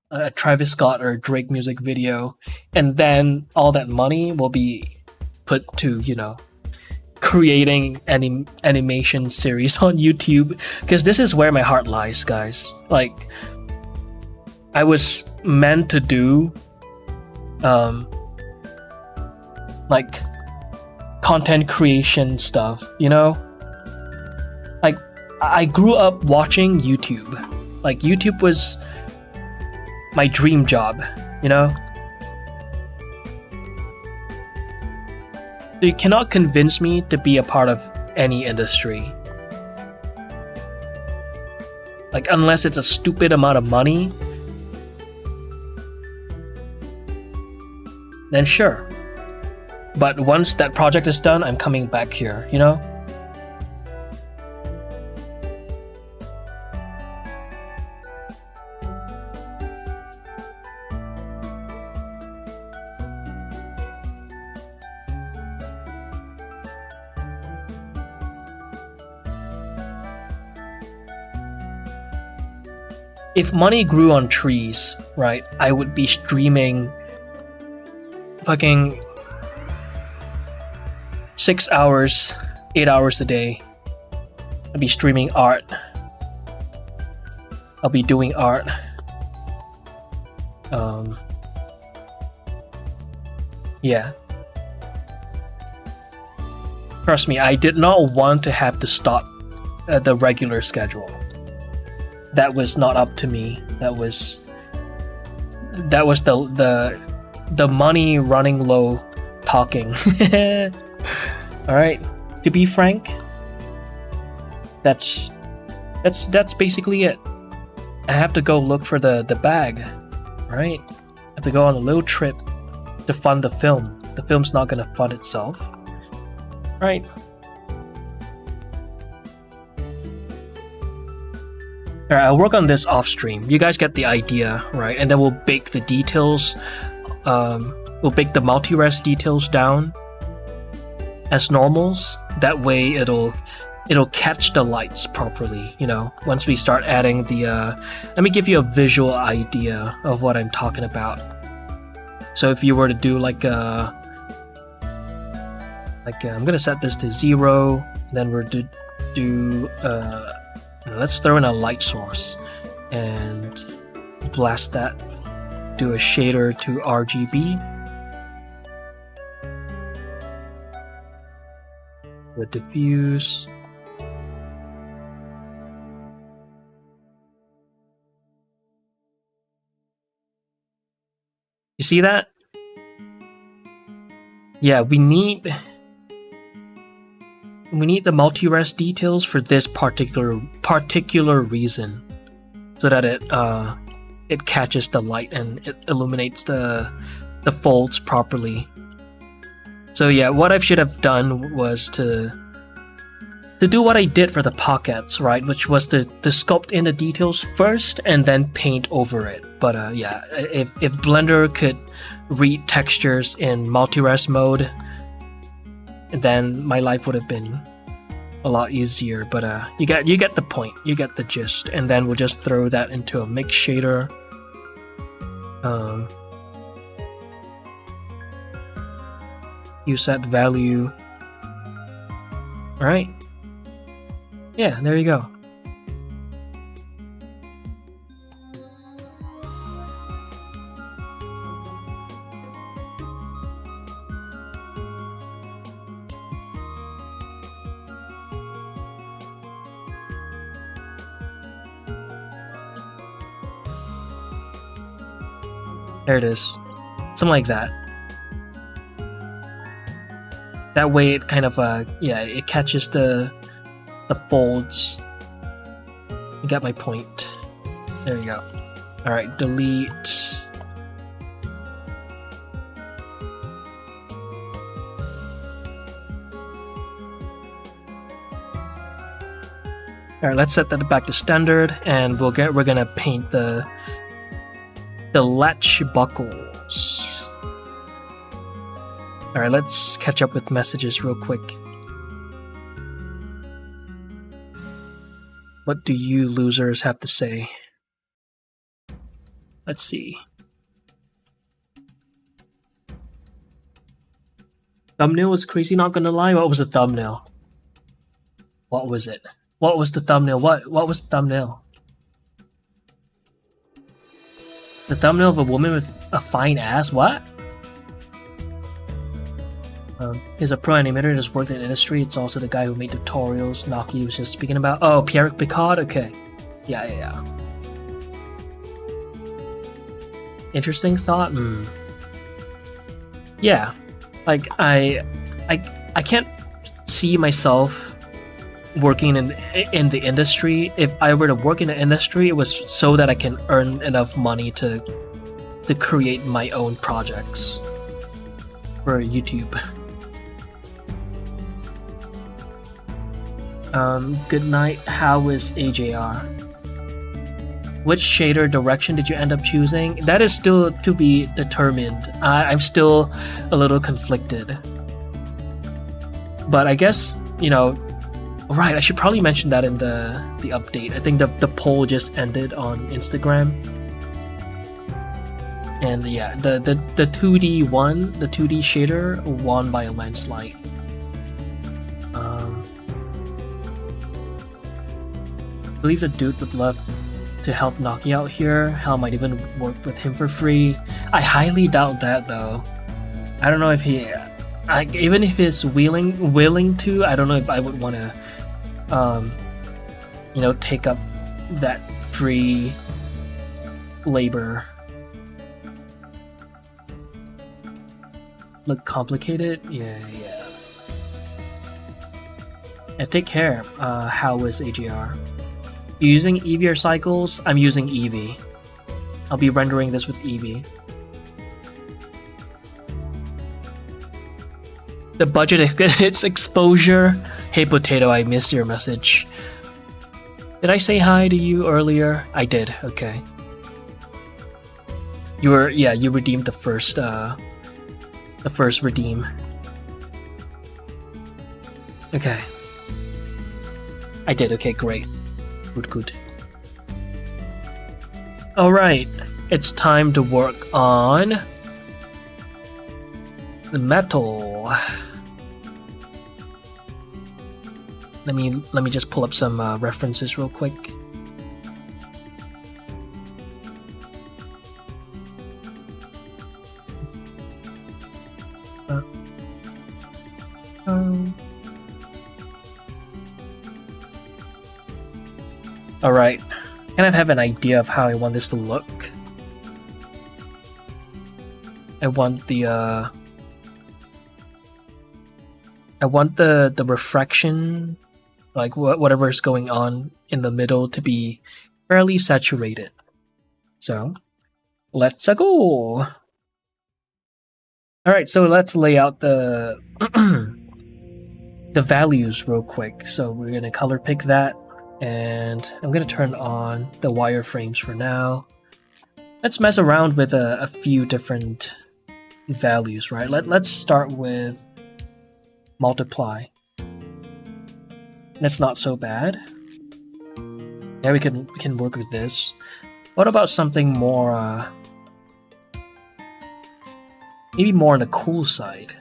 a Travis Scott or Drake music video, and then all that money will be put to, creating animation series on YouTube, because this is where my heart lies, guys. Like, I was meant to do content creation stuff, Like, I grew up watching YouTube. Like, YouTube was my dream job, So you cannot convince me to be a part of any industry. Like, unless it's a stupid amount of money, then sure. But once that project is done, I'm coming back here, you know? If money grew on trees, right, I would be streaming fucking 6 hours, 8 hours a day. I'd be streaming art. I'll be doing art. Yeah. Trust me, I did not want to have to stop the regular schedule. That was not up to me. That was the money running low talking. All right. To be frank, that's basically it. I have to go look for the bag. All right. I have to go on a little trip to fund the film. The film's not gonna fund itself. All right. Alright, I'll work on this off stream. You guys get the idea, right? And then we'll bake the details. We'll bake the multi-res details down as normals. That way it'll catch the lights properly, you know, once we start adding the let me give you a visual idea of what I'm talking about. So if you were to do like I'm gonna set this to 0, then we're to do let's throw in a light source and blast that. Do a shader to RGB. The diffuse. You see that? Yeah, we need the multi-res details for this particular reason, so that it catches the light and it illuminates the folds properly. So yeah, what I should have done was to do what I did for the pockets, right? Which was to sculpt in the details first and then paint over it. But yeah, if Blender could read textures in multi-res mode, then my life would have been a lot easier. But you get the point, you get the gist, and then we'll just throw that into a mix shader. Use that value. All right. Yeah, there you go. There it is. Something like that. That way it kind of, yeah, it catches the folds. You got my point. There you go. Alright, delete. Alright, let's set that back to standard, and we're gonna paint the latch buckles. Alright, let's catch up with messages real quick. What do you losers have to say? Let's see. Thumbnail was crazy, not gonna lie. What was the thumbnail? What was it? What was the thumbnail? What was the thumbnail? The thumbnail of a woman with a fine ass? What? He's a pro animator, just worked in the industry. It's also the guy who made tutorials Naki was just speaking about. Oh, Pierre Picard? Okay. Yeah. Interesting thought? Yeah. Like, I can't see myself working in the industry. If I were to work in the industry, it was so that I can earn enough money to create my own projects for YouTube. Good night. How is AJR? Which shader direction did you end up choosing? That is still to be determined. I'm still a little conflicted. But I guess, you know, right, I should probably mention that in the update. I think the poll just ended on Instagram. And yeah, the 2D won, the 2D shader won by a landslide. I believe the dude would love to help knock you out here. Hell, might even work with him for free. I highly doubt that though. I don't know if he, even if he's willing to, I don't know if I would want to, you know, take up that free labor. Look complicated? Yeah. Yeah, take care. How is AGR? You using Eevee or Cycles? I'm using Eevee. I'll be rendering this with Eevee. The budget its exposure. Hey Potato, I missed your message. Did I say hi to you earlier? I did, okay. You redeemed the first redeem. Okay. I did, okay, great. Good. Alright, it's time to work on the metal. Let me just pull up some references real quick. Alright, kind of have an idea of how I want this to look. I want the refraction, like whatever is going on in the middle, to be fairly saturated. So, let's go! Alright, so let's lay out the the values real quick. So we're gonna color pick that. And I'm going to turn on the wireframes for now. Let's mess around with a few different values, right? Let's start with multiply. That's not so bad. Yeah, we can work with this. What about something more, maybe more on the cool side?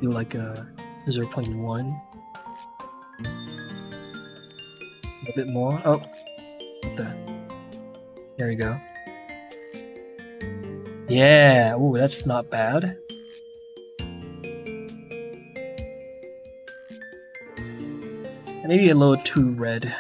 Do like a 0.1. A bit more. Oh, there we go. Yeah, ooh, that's not bad. Maybe a little too red.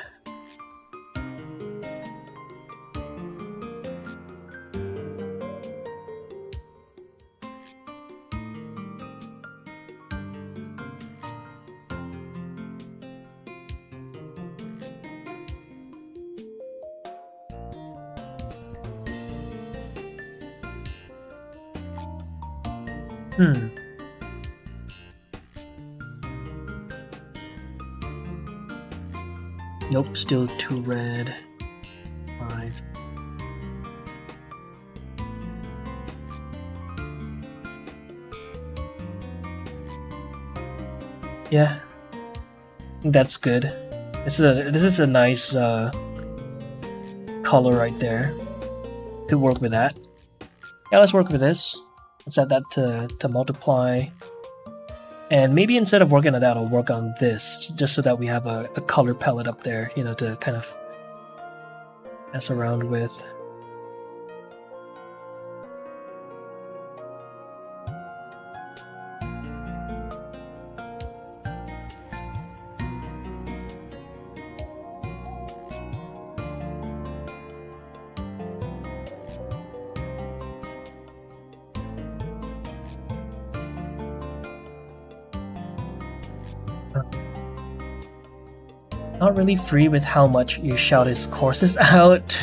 Nope, still too red. 5. Yeah, I think that's good. This is a nice color right there. Could work with that. Yeah, let's work with this. Let's add that to multiply. And maybe instead of working on that, I'll work on this, just so that we have a color palette up there, you know, to kind of mess around with. Not really free with how much you shout his courses out.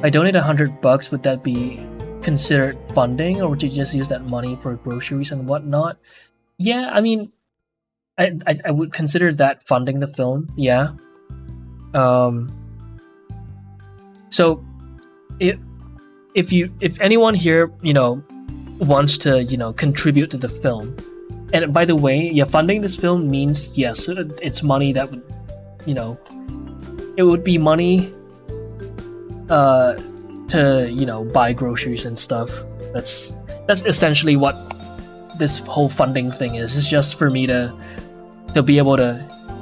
I donate $100, would that be considered funding, or would you just use that money for groceries and whatnot? Yeah, I mean, I would consider that funding the film. Yeah. So if anyone here wants to contribute to the film, and by the way, yeah, funding this film means yes, it's money that would it would be money to buy groceries and stuff. That's essentially what this whole funding thing is. It's just for me to be able to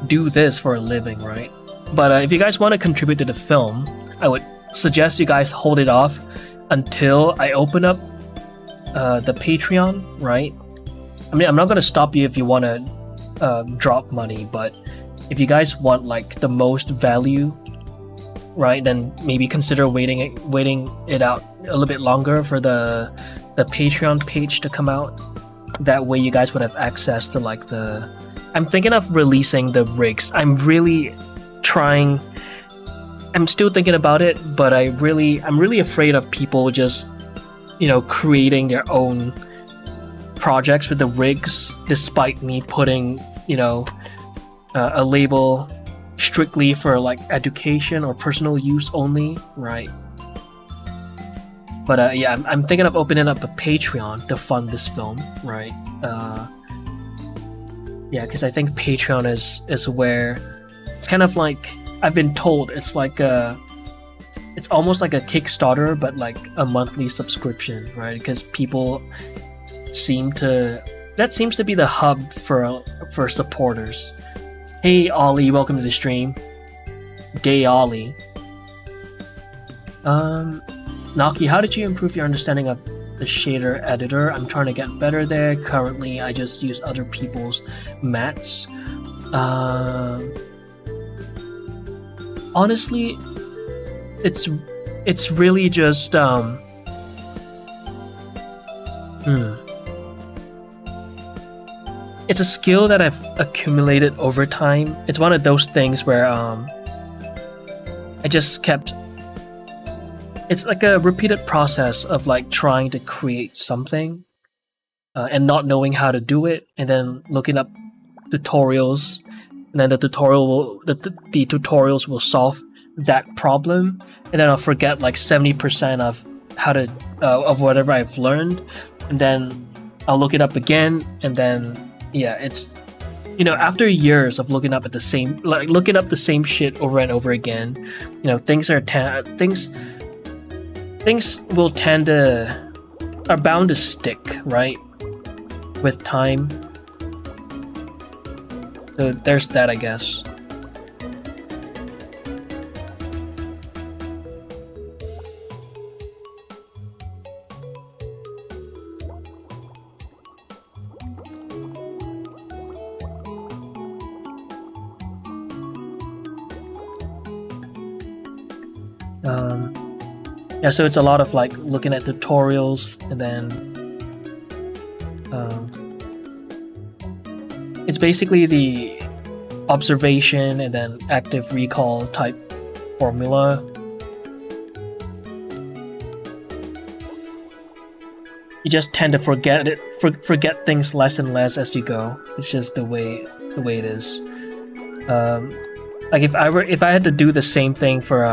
do this for a living, right? But if you guys want to contribute to the film, I would suggest you guys hold it off until I open up the Patreon, right? I mean, I'm not gonna stop you if you want to drop money, but if you guys want like the most value, right, then maybe consider waiting it out a little bit longer for the Patreon page to come out. That way, you guys would have access to like the. I'm thinking of releasing the rigs. I'm really trying. I'm still thinking about it, but I'm really afraid of people just creating their own projects with the rigs, despite me putting a label strictly for like education or personal use only, right? But yeah, I'm thinking of opening up a Patreon to fund this film, right? Yeah, because I think Patreon is where it's kind of like, I've been told it's like it's almost like a Kickstarter, but like a monthly subscription, right? Because people that seems to be the hub for supporters. Hey Ollie, welcome to the stream. Gay Ollie. Naki, how did you improve your understanding of the shader editor? I'm trying to get better there. Currently, I just use other people's mats. Honestly, it's really just it's a skill that I've accumulated over time. It's one of those things where I just kept. It's like a repeated process of like trying to create something and not knowing how to do it, and then looking up tutorials, and then the tutorials will solve that problem, and then I'll forget like 70% of how to of whatever I've learned, and then I'll look it up again, and then yeah, it's after years of looking up the same shit over and over again, things will are bound to stick, right? With time. So there's that, I guess. Yeah, so it's a lot of like looking at tutorials, and then it's basically the observation and then active recall type formula. You just tend to forget things less and less as you go. It's just the way it is. Like if I had to do the same thing for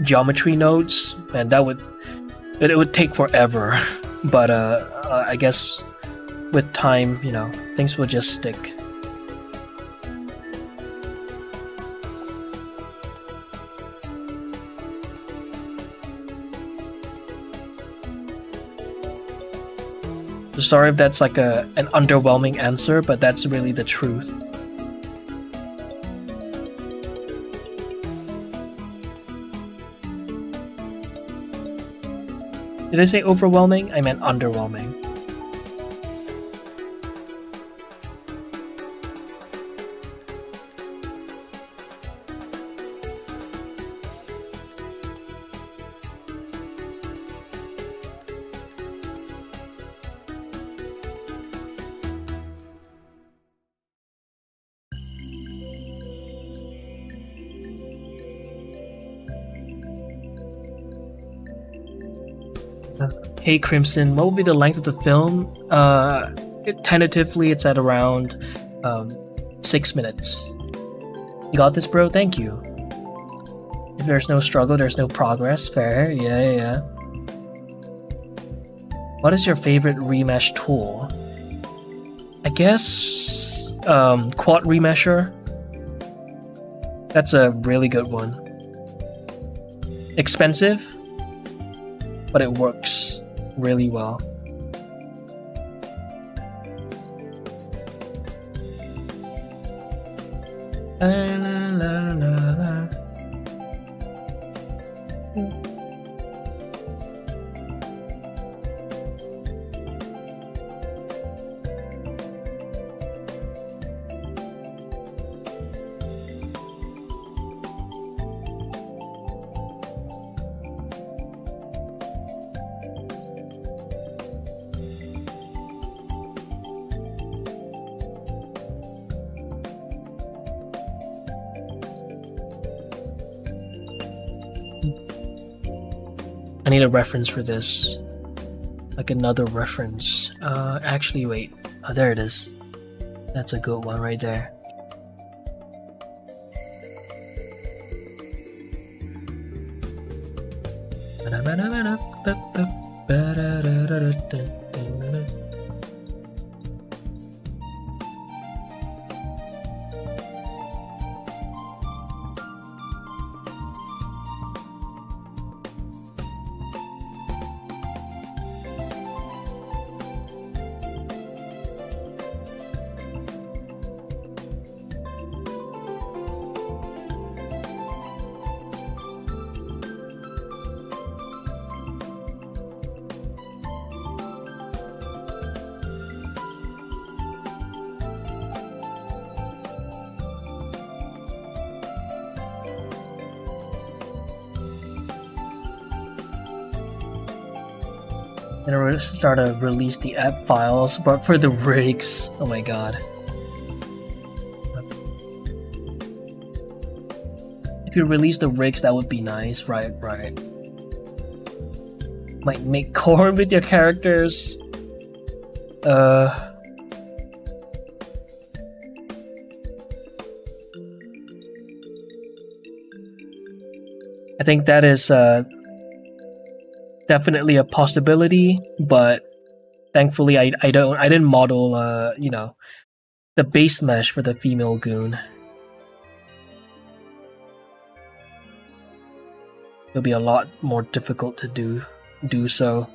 geometry nodes, and it would take forever. But I guess with time, things will just stick. Sorry if that's like an underwhelming answer, but that's really the truth. Did I say overwhelming? I meant underwhelming. Hey Crimson, what will be the length of the film? Tentatively, it's at around 6 minutes. You got this, bro? Thank you. If there's no struggle, there's no progress. Fair. Yeah. What is your favorite remesh tool? I guess quad remesher. That's a really good one. Expensive, but it works really well. I need a reference for this. Like another reference. Actually, wait. Oh, there it is. That's a good one right there. And we're start to release the app files, but for the rigs, oh my god. If you release the rigs, that would be nice, right? Might make corn with your characters. I think that is definitely a possibility, but thankfully I didn't model the base mesh for the female goon. It'll be a lot more difficult to do so.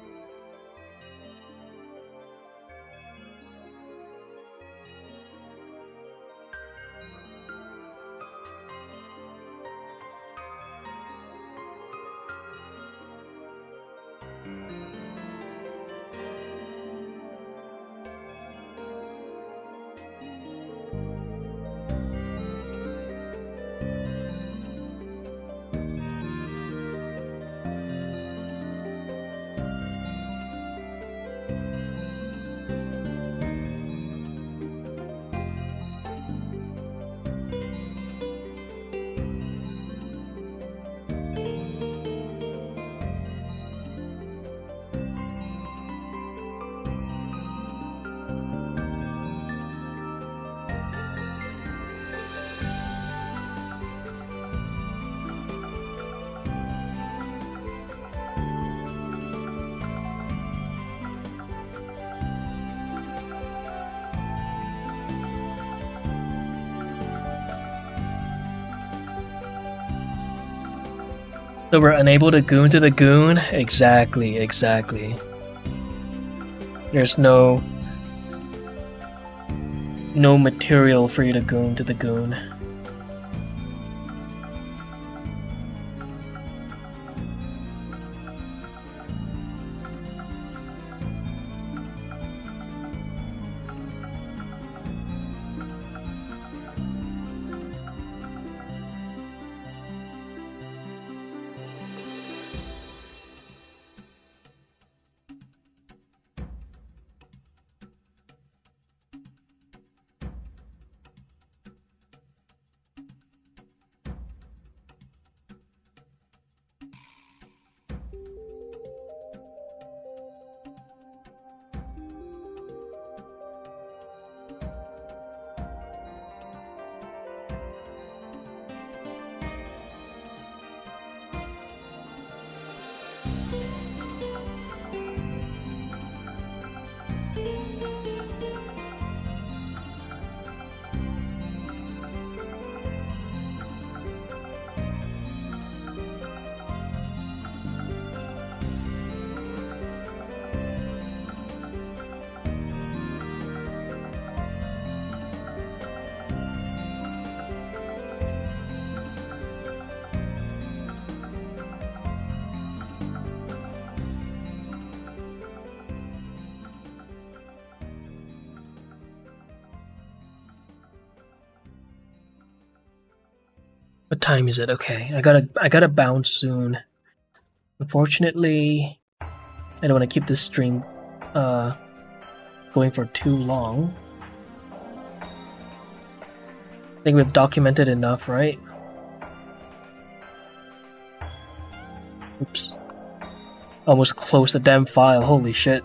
So we're unable to goon to the goon? Exactly. There's no material for you to goon to the goon. What time is it? Okay, I gotta bounce soon. Unfortunately, I don't want to keep this stream going for too long. I think we've documented enough, right? Oops. Almost closed the damn file, holy shit.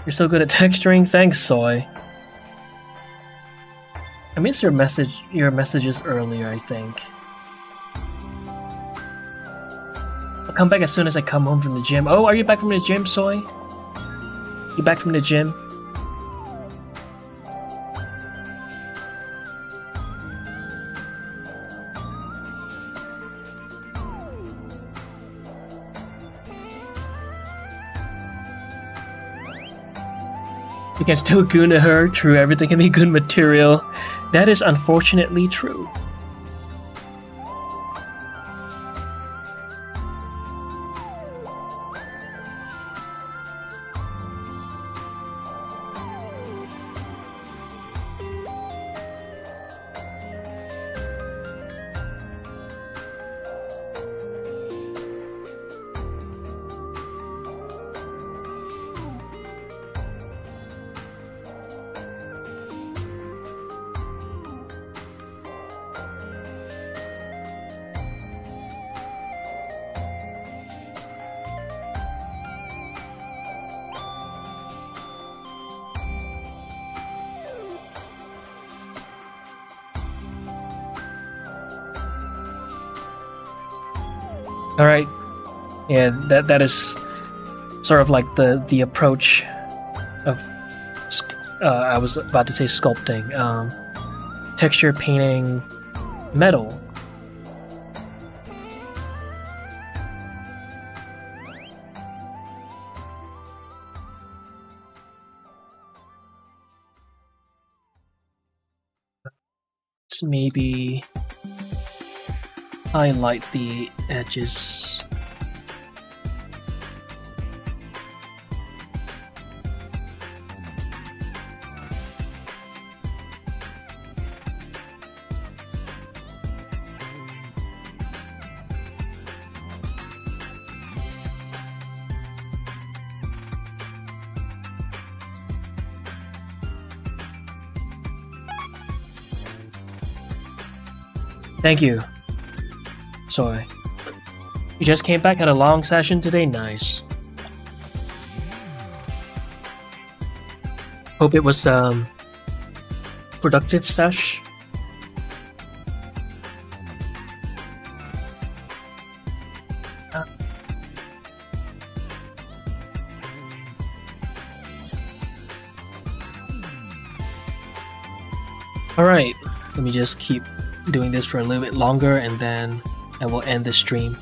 You're so good at texturing, thanks, Soy. I missed your messages earlier, I think. I'll come back as soon as I come home from the gym. Oh, are you back from the gym, Soy? You back from the gym? You can still goon to her. True, everything can be good material. That is unfortunately true. All right, yeah, that is sort of like the approach of I was about to say sculpting, texture painting metal. Let's maybe highlight the edges. Thank you. Sorry. You just came back, had a long session today? Nice. Hope it was productive sesh. Alright, let me just keep doing this for a little bit longer and then I will end the stream.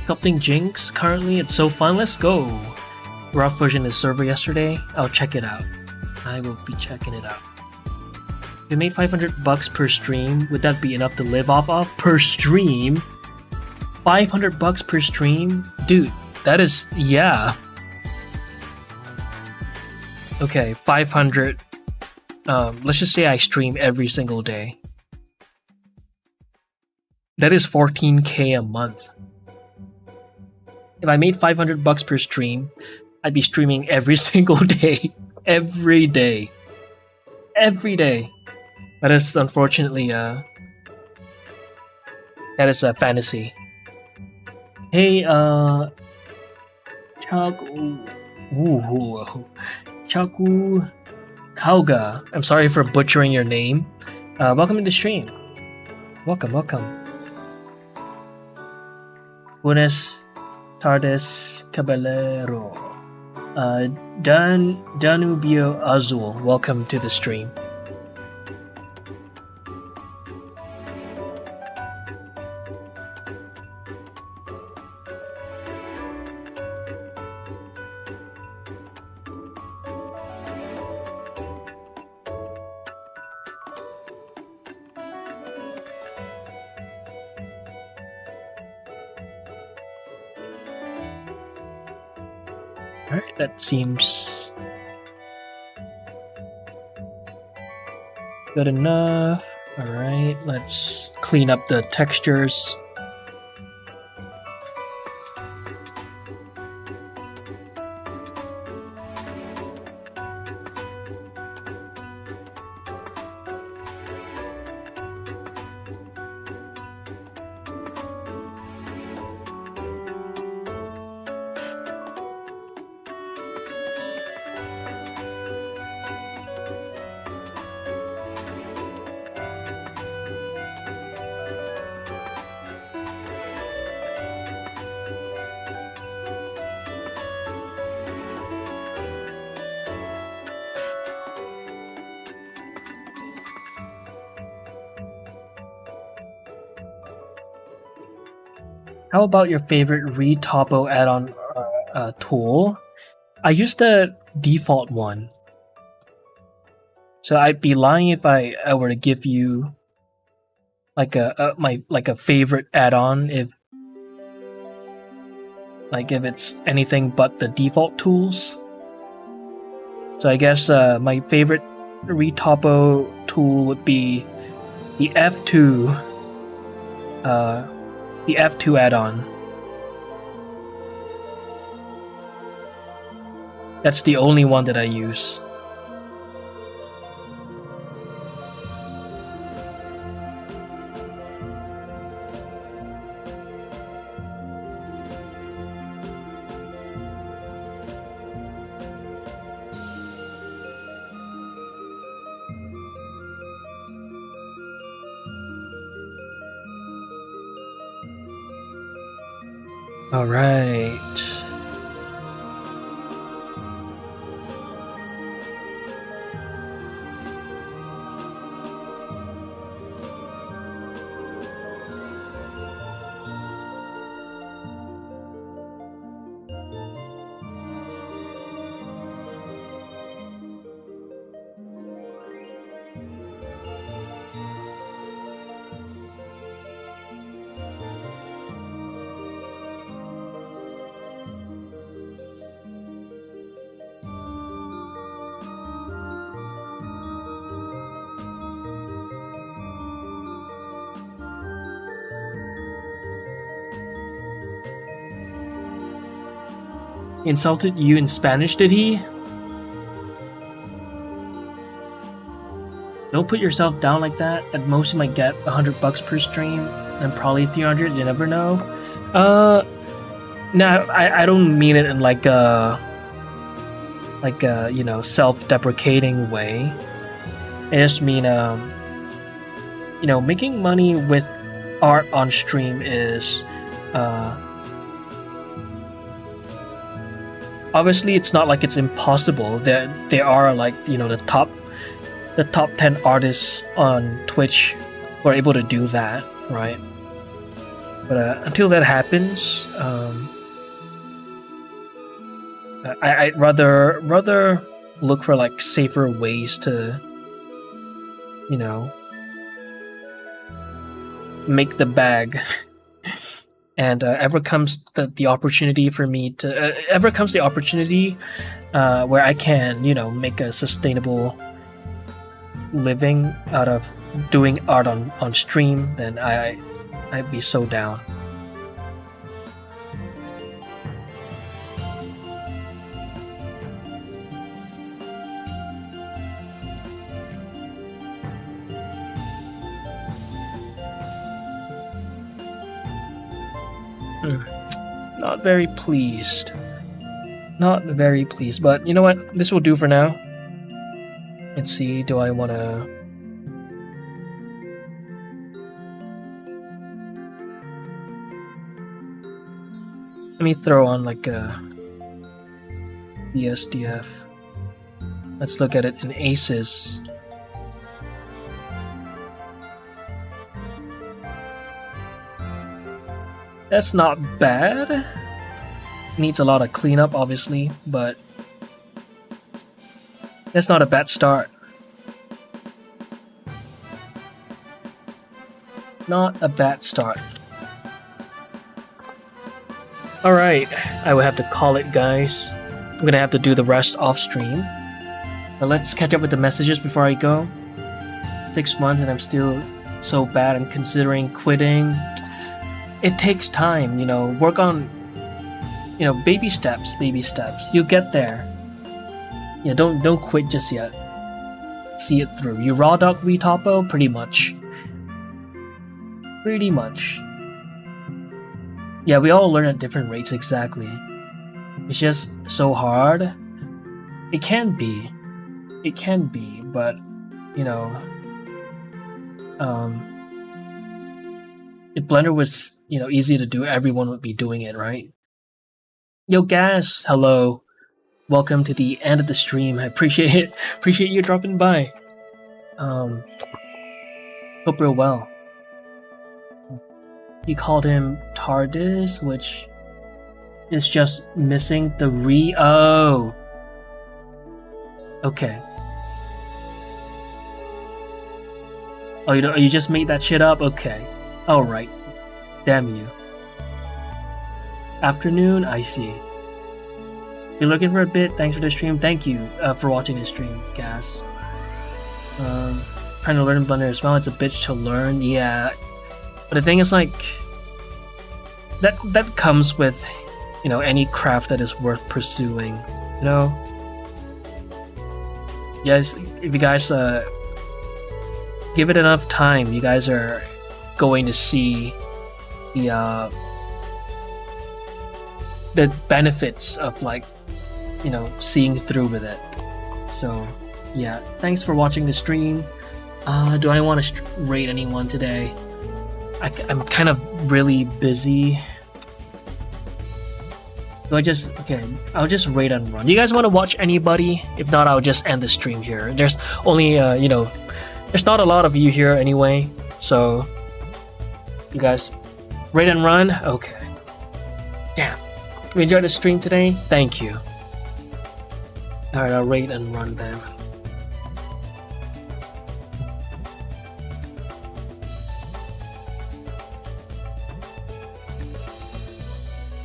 Sculpting Jinx currently, it's so fun, let's go! Rough version is server yesterday, I'll check it out. I will be checking it out. If you made $500 per stream, would that be enough to live off of? Per stream? $500 per stream? Dude, that is, yeah. Okay, 500 let's just say I stream every single day. That is 14K a month. If I made $500 per stream, I'd be streaming every single day. Every day. Every day. That is unfortunately, that is a fantasy. Hey, Chaku Kauga. I'm sorry for butchering your name. Welcome to the stream. Welcome. Buenas tardes, caballero. Danubio Azul. Welcome to the stream. Alright, that seems good enough. Alright, let's clean up the textures. How about your favorite retopo add-on tool? I use the default one. So I'd be lying if I were to give you like a favorite add-on if it's anything but the default tools. So I guess my favorite retopo tool would be the F2 add-on. That's the only one that I use. All right. Insulted you in Spanish, did he? Don't put yourself down like that. At most you might get $100 per stream, and probably 300. You never know. No, I don't mean it in like a self-deprecating way. I just mean making money with art on stream is obviously it's not like it's impossible. There are the top 10 artists on Twitch who are able to do that, right? But until that happens, I'd rather look for like safer ways to, make the bag. And ever comes the opportunity for me to where I can make a sustainable living out of doing art on stream, then I'd be so down. Not very pleased. Not very pleased, but you know what? This will do for now. Let's see, do I want to... Let me throw on like a BSDF. Let's look at it in aces. That's not bad. Needs a lot of cleanup, obviously, but that's not a bad start. Not a bad start. Alright, I will have to call it, guys. I'm gonna have to do the rest off stream. But let's catch up with the messages before I go. 6 months and I'm still so bad. I'm considering quitting. It takes time, you know. Work on, you know, baby steps, baby steps. You'll get there. Yeah, don't quit just yet. See it through. You raw dog retopo? Pretty much. Pretty much. Yeah, we all learn at different rates, exactly. It's just so hard. It can be. It can be, but, you know... if Blender was, you know, easy to do, everyone would be doing it, right? Yo, Gas! Hello. Welcome to the end of the stream. I appreciate it. Appreciate you dropping by. Hope you're well. He called him TARDIS, which is just missing the re... Oh! Okay. Oh, you just made that shit up? Okay. Alright. Damn you. Afternoon? I see. You're looking for a bit? Thanks for the stream. Thank you for watching the stream, Gas. Trying to learn Blender as well. It's a bitch to learn. Yeah. But the thing is, like... That comes with, you know, any craft that is worth pursuing. You know? Yes, if you guys give it enough time, you guys are going to see the benefits of, like, you know, seeing through with it. So yeah, thanks for watching the stream. Do I want to rate anyone today? I'm kind of really busy. Do I just... Okay, I'll just rate and run. You guys want to watch anybody? If not, I'll just end the stream here. There's only, you know, there's not a lot of you here anyway, so... You guys, rate and run? Okay. Damn. You enjoyed the stream today? Thank you. Alright, I'll rate and run then.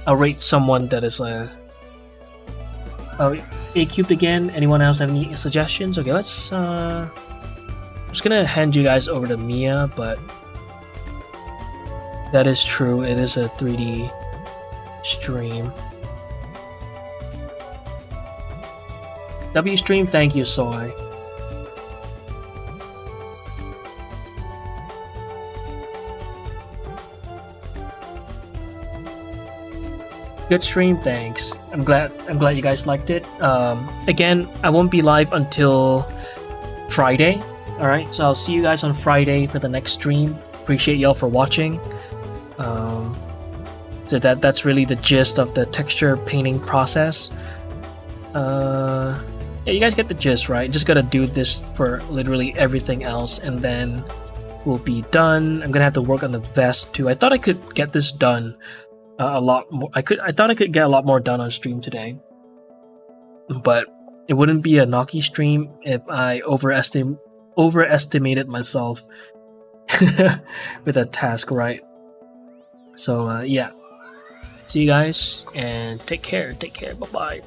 I'll rate someone that is oh, A-cubed again. Anyone else have any suggestions? Okay, let's I'm just gonna hand you guys over to Mia, but that is true, it is a 3D stream. W stream, thank you, Soy. Good stream, thanks. I'm glad you guys liked it. Again, I won't be live until Friday. Alright, so I'll see you guys on Friday for the next stream. Appreciate y'all for watching. So that's really the gist of the texture painting process. Yeah, you guys get the gist, right? Just gotta do this for literally everything else, and then we'll be done. I'm gonna have to work on the vest too. I thought I could get this done a lot more. I thought I could get a lot more done on stream today, but it wouldn't be a Noki stream if I overestimated myself with a task, right? So yeah, see you guys and take care. Bye bye.